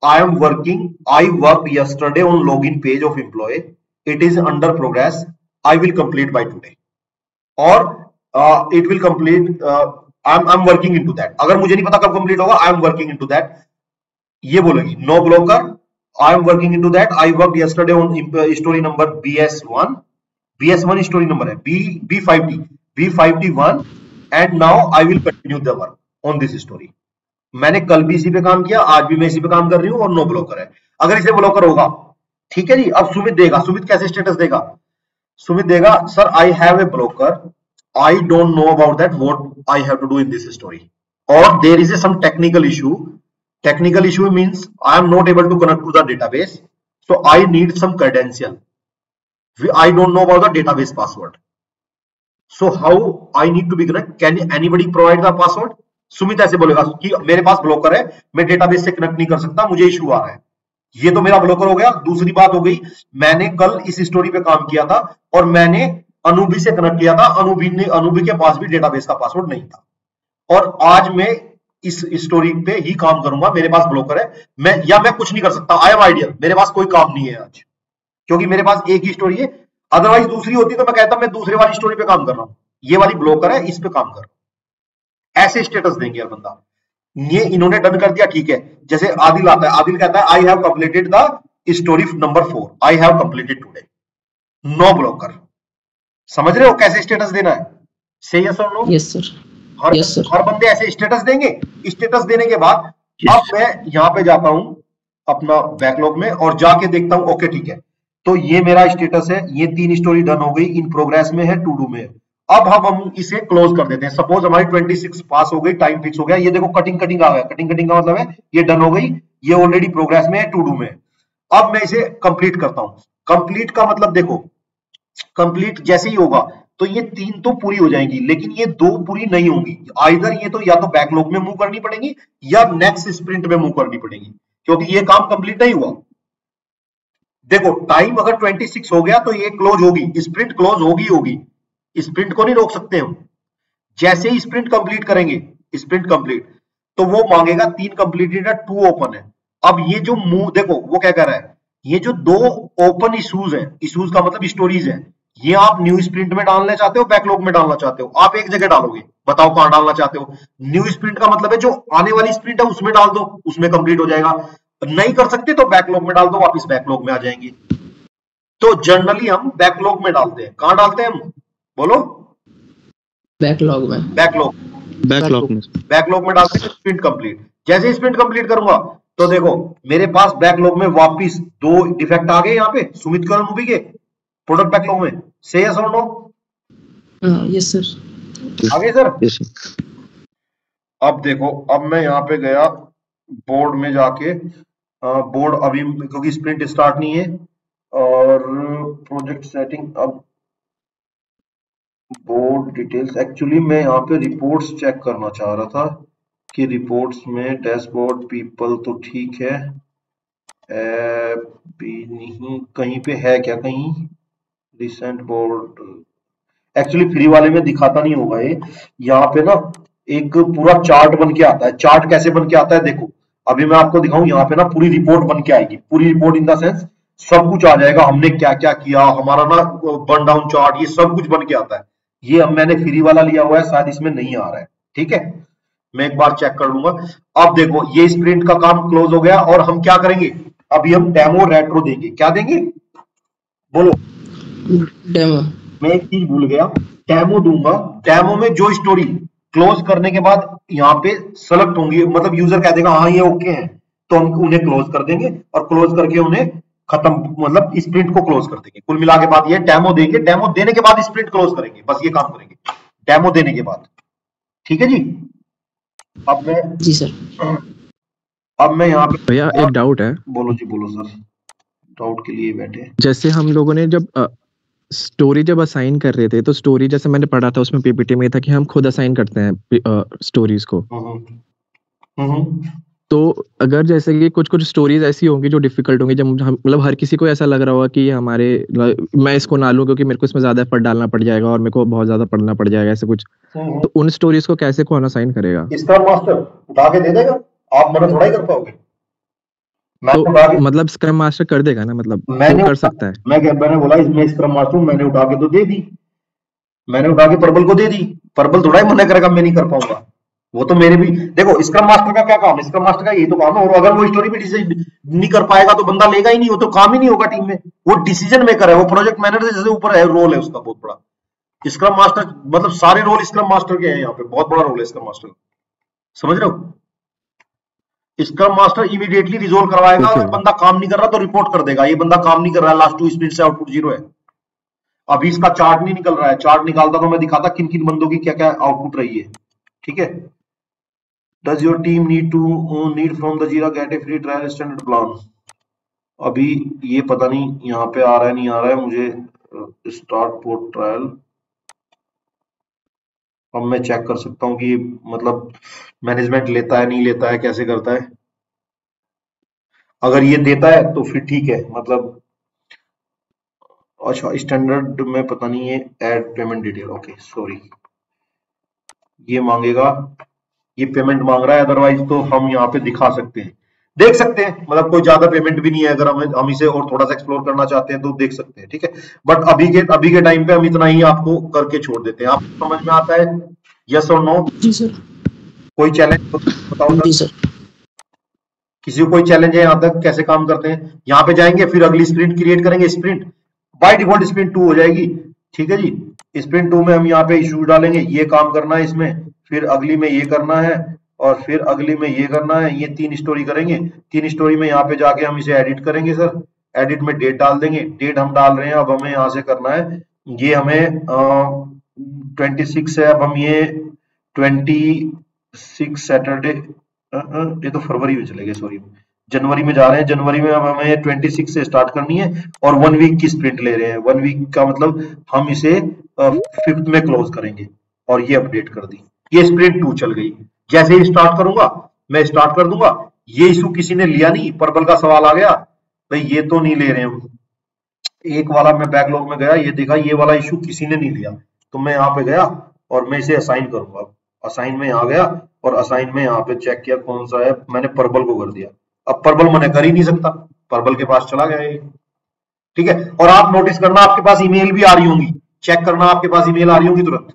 I worked yesterday on login page of employee. It is under progress. I will complete by today. और it will complete. I'm working into that. अगर मुझे नहीं पता कब complete होगा, I am working into that. ये बोलेगी no blocker. I am working into that. I worked yesterday on story number BS1. BS1 story number है B50 and now I will continue the work on this story. मैंने कल भी इसी पे काम किया, आज भी मैं इसी पे काम कर रही हूँ और नो ब्लॉकर है. अगर इसे ब्लॉकर होगा, ठीक है जी. अब सुमित देगा, सुमित कैसे स्टेटस देगा? सुमित देगा sir I have a blocker, I don't know about that what I have to do in this story, और there is some technical issue. Technical issue means I am not able to connect to the database, so I need some credential. I don't know about the database password. So how I need to be connect? Can anybody provide the password? Sumit ऐसे बोलेगा कि मेरे पास blocker है, मैं database से connect नहीं कर सकता, मुझे इशू आ रहा है. ये तो मेरा ब्लॉकर हो गया. दूसरी बात हो गई, मैंने कल इस स्टोरी पे काम किया था और मैंने अनूबी से कनेक्ट किया था. अनूबी के पास भी डेटाबेस का पासवर्ड नहीं था, और आज मैं इस स्टोरी पे ही काम करूंगा. मेरे पास ब्लॉकर है, मैं कुछ नहीं कर सकता. आई एम आइडियल, मेरे पास कोई काम नहीं है आज, क्योंकि मेरे पास एक ही स्टोरी है. अदरवाइज दूसरी होती तो मैं कहता मैं दूसरे वाली स्टोरी पे काम कर रहा हूं, ये वाली ब्लॉकर है, इस पे काम कर रहा हूं. ऐसे स्टेटस देंगे यार बंदा. ये इन्होंने डन कर दिया, ठीक है. जैसे आदिल आता है, आदिल कहता है I have completed the story number 4, I have completed today, no blocker. समझ रहे हो कैसे स्टेटस देना है? से यस और नो? Yes sir. हर बंदे ऐसे स्टेटस देंगे. स्टेटस देने के बाद अब मैं यहाँ पे जाता हूं अपना बैकलॉग में और जाके देखता हूं, ओके ठीक है, तो ये मेरा स्टेटस है, ये 3 स्टोरी डन हो गई, इन प्रोग्रेस में है, टू डू में है. अब हम इसे क्लोज कर देते हैं. सपोज हमारी 26 पास हो गई, टाइम फिक्स हो गया. ये देखो कटिंग आ गया. कटिंग का मतलब है ये डन हो गई, ये ऑलरेडी प्रोग्रेस में है, टू डू में है. अब मैं इसे कंप्लीट करता हूं. कंप्लीट का मतलब देखो, कंप्लीट जैसे ही होगा तो ये 3 तो पूरी हो जाएंगी, लेकिन ये 2 पूरी नहीं होंगी. आइदर ये तो या तो बैकलॉग में मूव करनी पड़ेगी या नेक्स्ट स्प्रिंट में मूव करनी पड़ेगी, क्योंकि ये काम कंप्लीट नहीं हुआ. देखो टाइम अगर 26 हो गया तो ये क्लोज होगी, स्प्रिंट क्लोज होगी. स्प्रिंट को नहीं रोक सकते हम. जैसे ही स्प्रिंट कंप्लीट करेंगे, स्प्रिंट कंप्लीट, तो वो मांगेगा 3 कंप्लीटेड है, 2 ओपन है. अब ये जो मूव देखो वो क्या कह रहा है, ये जो 2 ओपन इश्यूज है, इश्यूज का मतलब स्टोरीज है, ये आप न्यू स्प्रिंट में डालना चाहते हो, बैकलॉग में डालना चाहते हो? आप एक जगह डालोगे, बताओ कहां डालना चाहते हो? न्यू स्प्रिंट का मतलब है जो आने वाली स्प्रिंट है उसमें डाल दो, उसमें कंप्लीट हो जाएगा. नहीं कर सकते तो बैकलॉग में डाल दो, वापस बैकलॉग में आ जाएंगे. तो जनरली हम बैकलॉग में डालते हैं. कहां डालते हैं हम, बोलो? बैकलॉग में. बैकलॉग में डालते हैं स्प्रिंट कंप्लीट. जैसे स्प्रिंट कंप्लीट करूंगा तो देखो मेरे पास बैकलॉग में वापस 2 डिफेक्ट आ गए. यहाँ पे सुमित करण मूवी के प्रोडक्ट बैकलॉग में. से यस और नो? Yes sir. आगे सर. अब देखो, अब मैं यहाँ पे गया बोर्ड में जाके, बोर्ड अभी क्योंकि स्प्रिंट स्टार्ट नहीं है, और प्रोजेक्ट सेटिंग, अब बोर्ड डिटेल्स. एक्चुअली मैं यहाँ पे रिपोर्ट्स चेक करना चाह रहा था कि रिपोर्ट्स में डैशबोर्ड पीपल तो ठीक है, भी नहीं, कहीं पे है क्या, कहीं रिसेंट बोर्ड. एक्चुअली फ्री वाले में दिखाता नहीं होगा ये. यहाँ पे ना एक पूरा चार्ट बन के आता है. चार्ट कैसे बन के आता है देखो, अभी मैं आपको दिखाऊं. यहाँ पे ना पूरी रिपोर्ट बन के आएगी, पूरी रिपोर्ट इन द सेंस सब कुछ आ जाएगा, हमने क्या क्या किया, हमारा ना बर्न डाउन चार्ट, ये सब कुछ बन के आता है. ये अब मैंने फ्री वाला लिया हुआ है, शायद इसमें नहीं आ रहा है. ठीक है, मैं एक बार चेक कर लूंगा. अब देखो ये स्प्रिंट का काम क्लोज हो गया, और हम क्या करेंगे, अभी हम डेमो रेट्रो देंगे. क्या देंगे बोलो? डेमो. मैं एक चीज भूल गया, डेमो दूंगा. डेमो में जो स्टोरी क्लोज करने के बाद यहाँ पे सेलेक्ट होंगी, मतलब यूजर कह देगा हाँ ये ओके है, तो हम उन्हें क्लोज कर देंगे, और क्लोज करके उन्हें खत्म, मतलब स्प्रिंट को क्लोज कर देंगे. कुल मिला के बाद ये डेमो देंगे, डेमो देने के बाद स्प्रिंट क्लोज करेंगे. बस ये काम करेंगे डेमो देने के बाद. ठीक है जी. अब मैं जी सर. अब मैं यहाँ पे भैया एक डाउट है. बोलो जी, बोलो सर. डाउट के लिए बैठे. जैसे हम लोगों ने जब स्टोरी जब असाइन कर रहे थे, तो स्टोरी जैसे मैंने पढ़ा था उसमें पीपीटी में था कि हम खुद असाइन करते हैं स्टोरीज को. तो अगर जैसे कि कुछ स्टोरीज ऐसी होंगी जो डिफिकल्ट होंगी, जब हम मतलब हर किसी को ऐसा लग रहा होगा कि हमारे मैं इसको ना लूं क्योंकि मेरे को इसमें ज्यादा एफर्ट डालना पड़ जाएगा और मेरे को बहुत ज्यादा पढ़ना पड़ जाएगा, ऐसे कुछ, तो उन स्टोरीज को कैसे कौन असाइन करेगा? स्क्रम मास्टर उठा के दे देगा, आप मना थोड़ा ही कर पाओगे. तो मतलब स्क्रम मास्टर कर देगा ना, मतलब मैंने कर सकता है। मैंने बोला इसमें स्क्रम मास्टर मैंने उठा के तो दे दी, मैंने उठा के परबल को दे दी, परबल थोड़ा ही मना करेगा मैं नहीं कर पाऊंगा। वो तो मेरे भी देखो, स्क्रम मास्टर का क्या काम है, स्क्रम मास्टर का यही तो काम है। और अगर वो स्टोरी में डिसीजन नहीं कर पाएगा तो बंदा लेगा ही नहीं, वो तो काम ही नहीं होगा टीम में। वो डिसीजन मेकर है, वो प्रोजेक्ट मैनेजर जैसे ऊपर है, रोल है उसका बहुत बड़ा। स्क्रम मास्टर मतलब सारे रोल स्क्रम मास्टर के हैं यहाँ पे, बहुत बड़ा रोल है स्क्रम मास्टर, समझ रहे हो। स्क्रम मास्टर इमीडिएटली रिजोल्व करवाएगा, अगर बंदा काम नहीं कर रहा तो रिपोर्ट कर देगा, ये बंदा काम नहीं कर रहा है, लास्ट 2 स्प्रिंट से आउटपुट 0 है। अभी इसका चार्ट नहीं निकल रहा है, चार्ट निकालता तो मैं दिखाता किन किन बंदों की क्या क्या आउटपुट रही है, ठीक है। Does your team need from the Jira get a free trial standard plan? अभी ये पता नहीं यहाँ पे आ रहा है नहीं आ रहा है मुझे स्टार्ट पोर्ट ट्रायल। अब मैं चेक कर सकता हूँ कि मतलब मैनेजमेंट लेता है नहीं लेता है, कैसे करता है। अगर ये देता है तो फिर ठीक है, मतलब अच्छा स्टैंडर्ड में पता नहीं है add payment detail, okay sorry ये मांगेगा, ये पेमेंट मांग रहा है, अदरवाइज तो हम यहाँ पे दिखा सकते हैं, देख सकते हैं, मतलब कोई ज्यादा पेमेंट भी नहीं है। अगर हम इसे और थोड़ा सा एक्सप्लोर करना चाहते हैं तो देख सकते हैं, ठीक है। बट अभी के टाइम पे हम इतना ही आपको करके छोड़ देते हैं। आपको समझ में आता है, यस और नो? जी सर। कोई चैलेंज बताओ जी सर। किसी को कोई चैलेंज है यहाँ तक, कैसे काम करते हैं? यहाँ पे जाएंगे, फिर अगली स्प्रिंट क्रिएट करेंगे, स्प्रिंट बाय डिफॉल्ट स्प्रिंट 2 हो जाएगी, ठीक है जी। स्प्रिंट 2 में हम यहाँ पे इशू डालेंगे, ये काम करना है इसमें, फिर अगली में ये करना है, और फिर अगली में ये करना है। ये 3 स्टोरी करेंगे, 3 स्टोरी में यहाँ पे जाके हम इसे एडिट करेंगे सर, एडिट में डेट डाल देंगे, डेट हम डाल रहे हैं, अब हमें यहाँ से करना है, ये हमें 26 है, अब हम ये 26 सैटरडे, ये तो फरवरी में चले गए, सॉरी जनवरी में जा रहे हैं, जनवरी में अब हमें 26 से स्टार्ट करनी है, और 1 वीक की स्प्रिंट ले रहे हैं। 1 वीक का मतलब हम इसे 5th में क्लोज करेंगे, और ये अपडेट कर दी, ये स्प्रिंट 2 चल गई। जैसे ही स्टार्ट करूंगा, मैं स्टार्ट कर दूंगा, ये इशू किसी ने लिया नहीं, पर्पल का सवाल आ गया, भाई ये तो नहीं ले रहे हम। एक वाला मैं बैकलॉग में गया, ये देखा ये वाला इशू किसी ने नहीं लिया, तो मैं यहाँ पे गया और मैं इसे असाइन करूंगा। असाइन में यहाँ गया और असाइन में यहाँ पे चेक किया कौन सा है, मैंने पर्पल को कर दिया। अब पर्पल मैंने कर ही नहीं सकता, पर्पल के पास चला गया ये, ठीक है। और आप नोटिस करना आपके पास ईमेल भी आ रही होंगी, चेक करना आपके पास ईमेल आ रही होंगी तुरंत,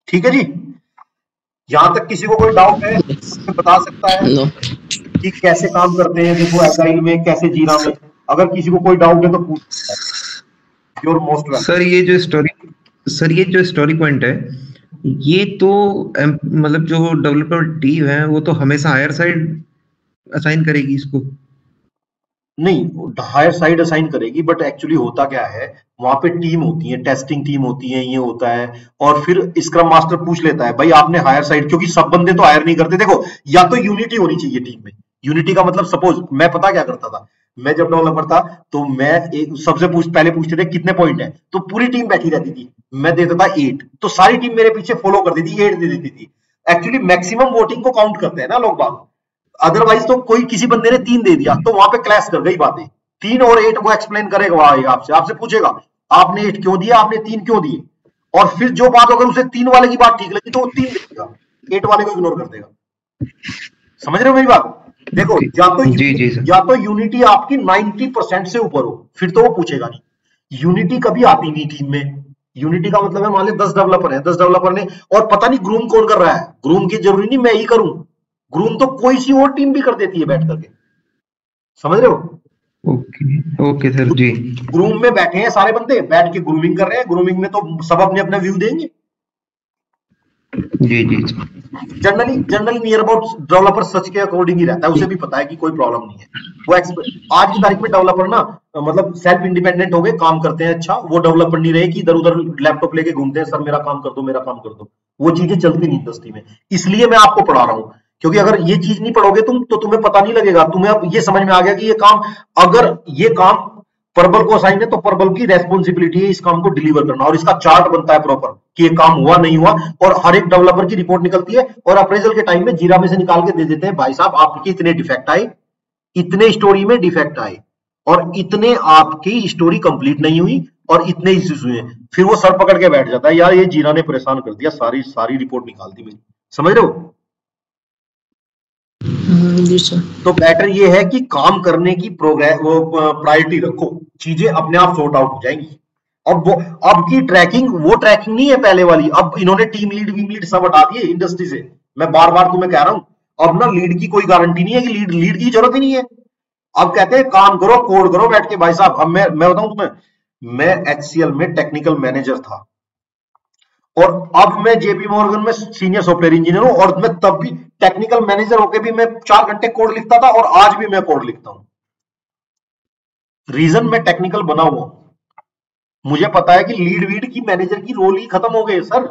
ठीक है जी। यहां तक किसी को कोई डाउट है तो बता सकता है कि कैसे काम करते हैं, देखो एजाइल में कैसे, जीरा में। अगर किसी को कोई डाउट है तो पूछ सकता है। Your most welcome. सर ये जो स्टोरी पॉइंट है, ये तो मतलब जो डेवलपर टीम है वो तो हमेशा हायर साइड असाइन करेगी इसको? नहीं, हायर साइड असाइन करेगी, बट एक्चुअली होता क्या है, वहां पे टीम होती है, टेस्टिंग टीम होती है, ये होता है, और फिर स्क्रम मास्टर पूछ लेता है भाई आपने हायर साइड, क्योंकि सब बंदे तो हायर नहीं करते। देखो, या तो यूनिटी होनी चाहिए टीम में। यूनिटी का मतलब, सपोज मैं पता क्या करता था, मैं जब डेवलपर था तो मैं एक सबसे पहले पूछते थे कितने पॉइंट है, तो पूरी टीम बैठी रहती थी, मैं देता था 8, तो सारी टीम मेरे पीछे फॉलो कर देती थी, 8 दे देती थी। एक्चुअली मैक्सिमम वोटिंग को काउंट करते हैं ना लोग बाग, अदरवाइज तो कोई किसी बंदे ने 3 दे दिया तो वहां पे क्लैश कर गई बातें। 3 और 8 वो एक्सप्लेन करेगा, आपसे पूछेगा आपने 8 क्यों दिया, आपने 3 क्यों दिए, और फिर जो बात अगर उसे 3 वाले की बात ठीक लगी तो वो 3 देगा, 8 वाले को इग्नोर कर देगा। समझ रहे हो मेरी बात? देखो, या तो यूनिटी आपकी 90% से ऊपर हो, फिर तो वो पूछेगा नहीं। यूनिटी कभी आती नहीं टीम में। यूनिटी का मतलब है मान लो 10 डेवलपर है, 10 डेवलपर ने, और पता नहीं ग्रूम कौन कर रहा है, ग्रूम की जरूरी नहीं मैं ही करूं, ग्रूम तो कोई सी और टीम भी कर देती है बैठ करके, समझ रहे हो? ओके सर जी। ग्रूम में बैठे हैं सारे बंदे, बैठ के ग्रूमिंग कर रहे हैं, ग्रूमिंग में तो सब अपने अपने व्यू देंगे। जी जी। जनरली नियर अबाउट डेवलपर सच के अकॉर्डिंग ही रहता है, उसे भी पता है कि कोई प्रॉब्लम नहीं है। वो आज की तारीख में डेवलपर ना मतलब सेल्फ इंडिपेंडेंट हो गए, काम करते हैं। अच्छा, वो डेवलपर नहीं रहे कि इधर उधर लैपटॉप लेके घूमते हैं, सर मेरा काम कर दो, मेरा काम कर दो। वो चीजें चलती नहीं इंडस्ट्री में, इसलिए मैं आपको पढ़ा रहा हूँ, क्योंकि अगर ये चीज नहीं पढ़ोगे तुम तो तुम्हें पता नहीं लगेगा। तुम्हें अब ये समझ में आ गया कि ये काम, अगर ये काम पर्पल को असाइन है तो पर्पल की रेस्पॉन्सिबिलिटी है इस काम को डिलीवर करना, और इसका चार्ट बनता है प्रॉपर कि ये काम हुआ नहीं हुआ, और हर एक डेवलपर की रिपोर्ट निकलती है, और अप्रेजल के टाइम में जीरा में से निकाल के दे देते हैं, भाई साहब आपके इतने डिफेक्ट आए, इतने स्टोरी में डिफेक्ट आए, और इतने आपकी स्टोरी कंप्लीट नहीं हुई, और इतने इश्यूज हुए। फिर वो सर पकड़ के बैठ जाता है, यार ये जीरा ने परेशान कर दिया, सारी रिपोर्ट निकाल दी मेरी। समझ रहे हो? जी सर। तो बेटर ये है कि काम करने की प्रोग्रेस वो प्रायोरिटी रखो, चीजें अपने आप सॉर्ट आउट हो जाएंगी। अब की ट्रैकिंग वो ट्रैकिंग नहीं है पहले वाली, अब इन्होंने टीम लीड सब हटा दिए इंडस्ट्री से। मैं बार बार तुम्हें कह रहा हूं, अब ना लीड की कोई गारंटी नहीं है कि लीड की जरूरत ही नहीं है। अब कहते हैं काम करो, कोड करो बैठ के। भाई साहब, अब मैं बताऊं तुम्हें, मैं HCL में टेक्निकल मैनेजर था और अब मैं JP Morgan में सीनियर सॉफ्टवेयर इंजीनियर हूं, और मैं तब भी टेक्निकल मैनेजर होकर भी मैं 4 घंटे कोड लिखता था और आज भी मैं कोड लिखता हूं। रीजन मैं टेक्निकल बना हुआ, मुझे पता है कि लीड की मैनेजर की रोल ही खत्म हो गए सर।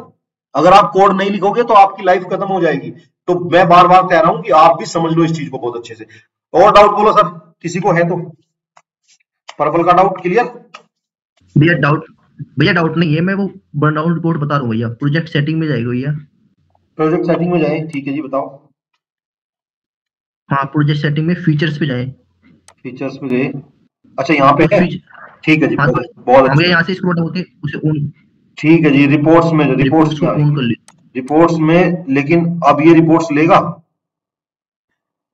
अगर आप कोड नहीं लिखोगे तो आपकी लाइफ खत्म हो जाएगी। तो मैं बार बार कह रहा हूं कि आप भी समझ लो इस चीज को बहुत अच्छे से। और डाउट बोलो सर, किसी को है तो। पर्पल का डाउट क्लियर? भैया डाउट नहीं है, मैं वो बर्नआउट रिपोर्ट बता रहा हूँ भैया। प्रोजेक्ट सेटिंग में जाएगा भैया। प्रोजेक्ट सेटिंग में जाए, ठीक है जी, बताओ। हाँ, प्रोजेक्ट सेटिंग में फीचर्स पे जाए। फीचर्स में गए, अच्छा यहाँ पे है, ठीक है जी, हाँ, बहुत हमें यहाँ से स्क्रॉल डाउन होके उसे ऑन। ठीक है जी, रिपोर्ट्स में, रिपोर्ट्स को ऑन कर ले। रिपोर्ट्स में, लेकिन अब ये रिपोर्ट्स लेगा,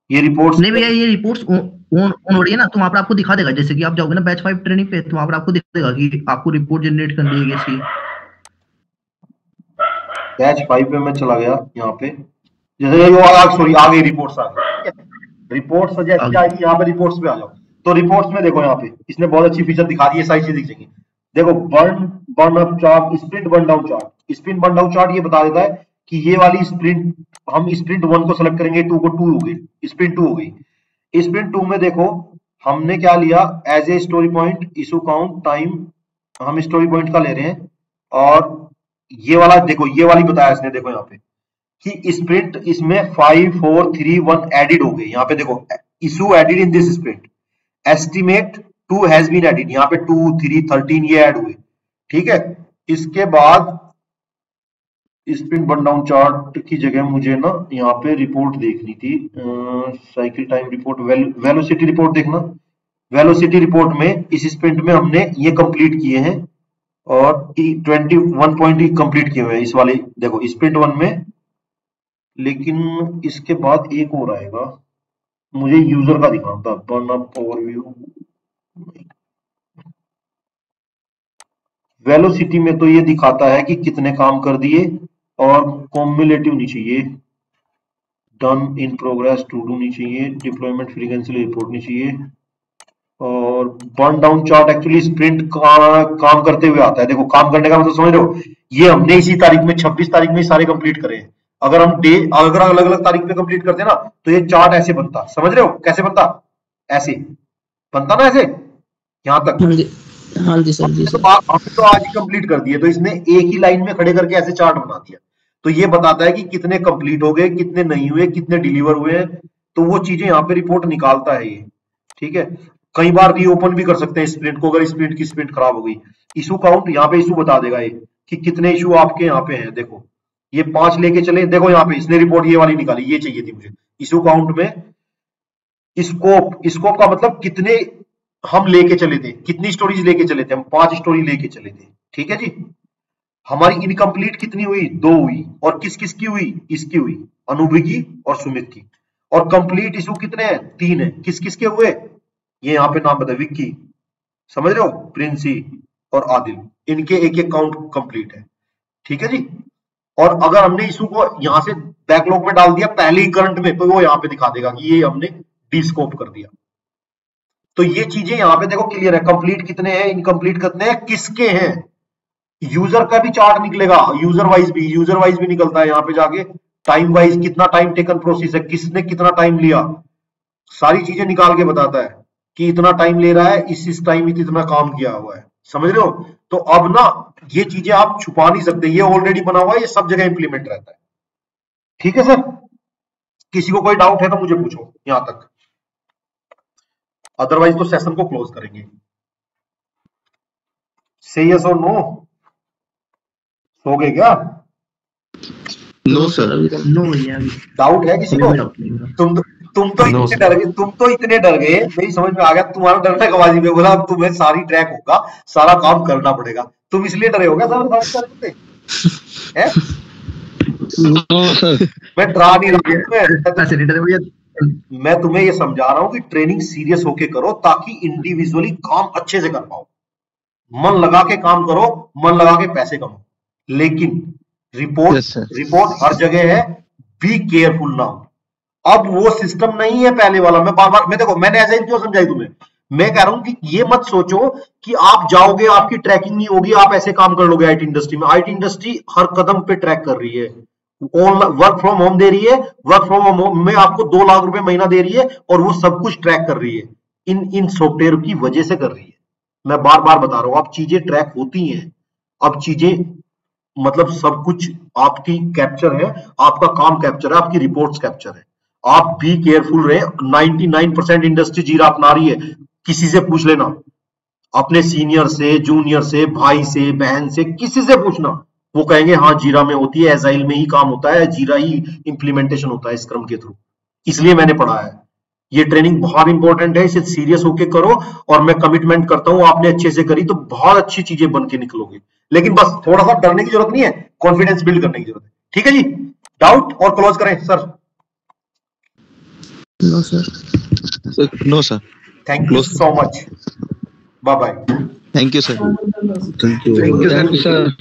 ये रिपोर्ट्स नहीं भैया, ये रिपोर्ट्स ऑन हो रही है ना, तो वहां पर आपको दिखा देगा। जैसे कि आप जाओगे ना बैच 5 ट्रेनिंग पे, तो वहां पर आपको दिखाएगा कि आपको रिपोर्ट जनरेट करनी है कैसी। बैच 5 पे मैं चला गया, यहाँ पे जैसे सॉरी आ गई रिपोर्ट्स आ गई, रिपोर्ट्स जैसे आएगी यहाँ पे रिपोर्ट्स पे आ जाओ। तो रिपोर्ट्स में देखो, यहाँ पे इसने बहुत अच्छी फीचर दिखा दी है, सारी चीज दिख जाएंगी। देखो burn up chart, sprint burn down chart. Sprint burn down chart ये बता देता है कि ये वाली स्प्रिंट, हम स्प्रिंट 1 को सेलेक्ट करेंगे, 2 को 2 हो गई, स्प्रिंट 2 हो गई। स्प्रिंट 2 में देखो हमने क्या लिया as a story point, issue count, time, हम स्टोरी पॉइंट का ले रहे हैं। और ये वाला देखो, ये वाली बताया इसने, देखो यहाँ पे कि स्प्रिंट इसमें 5 4 3 1 एडिड हो गए। यहाँ पे देखो issue added in this sprint, estimate 2 has been added, यहाँ पे 2 3 13 ये ऐड हुए, ठीक है। इसके बाद स्प्रिंट बर्न डाउन चार्ट की जगह मुझे ना यहाँ पे रिपोर्ट देखनी थी, cycle time report, velocity report देखना। वेलोसिटी रिपोर्ट में इस स्प्रिंट में हमने ये कंप्लीट किए हैं और 21 पॉइंट कंप्लीट किए हुए हैं इस वाले, देखो स्प्रिंट 1 में। लेकिन इसके बाद एक और आएगा, मुझे यूजर का दिखाना था, बर्न अप ओवरव्यू। वेलोसिटी में तो ये दिखाता है कि कितने काम कर दिए, और कॉम्युलेटिव नहीं चाहिए, done in progress to do नहीं चाहिए, डिप्लॉयमेंट फ्रीक्वेंसी रिपोर्ट नहीं चाहिए, और burn down chart actually sprint काम करते हुए आता है। देखो काम करने का मतलब समझ रहे हो, ये हमने इसी तारीख में 26 तारीख में सारे कंप्लीट करे हैं। अगर हम अगर अलग अलग तारीख पे कंप्लीट करते ना, तो ये चार्ट ऐसे बनता, समझ रहे हो कैसे बनता, ऐसे बनता ना, ऐसे यहाँ तक। हाँ जी सर, जी सर। हमने तो आज ही कंप्लीट कर दिए, तो इसने एक ही लाइन में खड़े करके ऐसे चार्ट बना दिया। तो ये बताता है कि कितने कंप्लीट हो गए, कितने नहीं हुए, कितने डिलीवर हुए हैं। तो वो चीजें यहाँ पे रिपोर्ट निकालता है ये, ठीक है। कई बार रीओपन भी कर सकते हैं स्प्रिंट को, अगर स्प्रिंट की स्प्रिंट खराब हो गई। इशू काउंट, यहाँ पे इशू बता देगा ये कि कितने इशू आपके यहाँ पे हैं। देखो ये 5 लेके चले, देखो यहाँ पे इसने रिपोर्ट ये वाली निकाली, ये चाहिए थी मुझे। इशू काउंट में स्कोप का मतलब कितने हम लेके चले थे, कितनी स्टोरीज लेके चले थे, हम 5 स्टोरी लेके चले थे, ठीक है जी। हमारी इनकम्प्लीट कितनी हुई, 2 हुई, और किस किस की हुई, इसकी हुई, अनुभवी की और सुमित की। और कंप्लीट इशू कितने हैं, 3 है, किस किस के हुए, ये यहाँ पे नाम बताए, विक्की, समझ रहे हो, प्रिंसी और आदिल, इनके एक एक काउंट कंप्लीट है, ठीक है जी। और अगर हमने इशू को यहाँ से बैकलॉग में डाल दिया पहले ही करंट में, तो वो यहाँ पे दिखा देगा कि ये हमने डिस्कोप कर दिया। तो ये चीजें यहाँ पे देखो क्लियर है, कंप्लीट कितने हैं, इनकम्प्लीट कितने हैं, किसके हैं। यूजर का भी चार्ट निकलेगा, यूजर वाइज भी निकलता है यहाँ पे जाके, टाइम वाइज कितना टाइम टेकन प्रोसेस है, किसने कितना टाइम लिया, सारी चीजें निकाल के बताता है कि इतना टाइम ले रहा है, इस टाइम इतना काम किया हुआ है, समझ रहे हो। तो अब ना ये चीजें आप छुपा नहीं सकते, ये ऑलरेडी बना हुआ है, ये सब जगह इंप्लीमेंट रहता है, ठीक है सर। किसी को कोई डाउट है तो मुझे पूछो यहां तक, अदरवाइज तो सेशन को क्लोज करेंगे। से यस और नो, सो गए क्या? नो सर, नो भैया। डाउट है किसी को? तुम तो इतने डर गए, मेरी समझ में आ गया तुम्हारा डरने का बाजी में बोला, अब तुम्हें सारी ट्रैक होगा, सारा काम करना पड़ेगा, तुम इसलिए डरे हो क्या सारा मैं डरा नहीं रहा, मैं तुम्हें ये समझा रहा हूं कि ट्रेनिंग सीरियस होके करो ताकि इंडिविजुअली काम अच्छे से कर पाओ। मन लगा के काम करो, मन लगा के पैसे कमाओ, लेकिन रिपोर्ट हर जगह है। Be careful now. अब वो सिस्टम नहीं है पहले वाला। मैं बार बार देखो मैंने ऐसे क्यों समझाई तुम्हें। मैं कह रहा हूं कि ये मत सोचो कि आप जाओगे आपकी ट्रैकिंग नहीं होगी, आप ऐसे काम कर लोगे आईटी इंडस्ट्री में। आईटी इंडस्ट्री हर कदम पे ट्रैक कर रही है, वर्क फ्रॉम होम दे रही है, वर्क फ्रॉम होम में आपको 2 लाख रुपए महीना दे रही है और वो सब कुछ ट्रैक कर रही है। इन सॉफ्टवेयर की वजह से कर रही है। मैं बार बार बता रहा हूं, अब चीजें ट्रैक होती हैं, अब चीजें मतलब सब कुछ आपकी कैप्चर है, आपका काम कैप्चर है, आपकी रिपोर्ट्स कैप्चर है। आप बी केयरफुल रहे। 99% इंडस्ट्री जीरा अपना रही है। किसी से पूछ लेना, अपने सीनियर से, जूनियर से, भाई से, बहन से, किसी से पूछना, वो कहेंगे हाँ जीरा में होती है, एजाइल में ही काम होता है, जीरा ही इंप्लीमेंटेशन होता है स्क्रम के थ्रू। इसलिए मैंने पढ़ा है। ये ट्रेनिंग बहुत इंपॉर्टेंट है, इसे सीरियस होके करो और मैं कमिटमेंट करता हूं आपने अच्छे से करी तो बहुत अच्छी चीजें बन के निकलोगे। लेकिन बस थोड़ा सा डरने की जरूरत नहीं है, कॉन्फिडेंस बिल्ड करने की जरूरत है। ठीक है जी, डाउट और क्लोज करें sir. No sir. No sir. Thank you so much. Bye bye. Thank you sir. Thank you sir.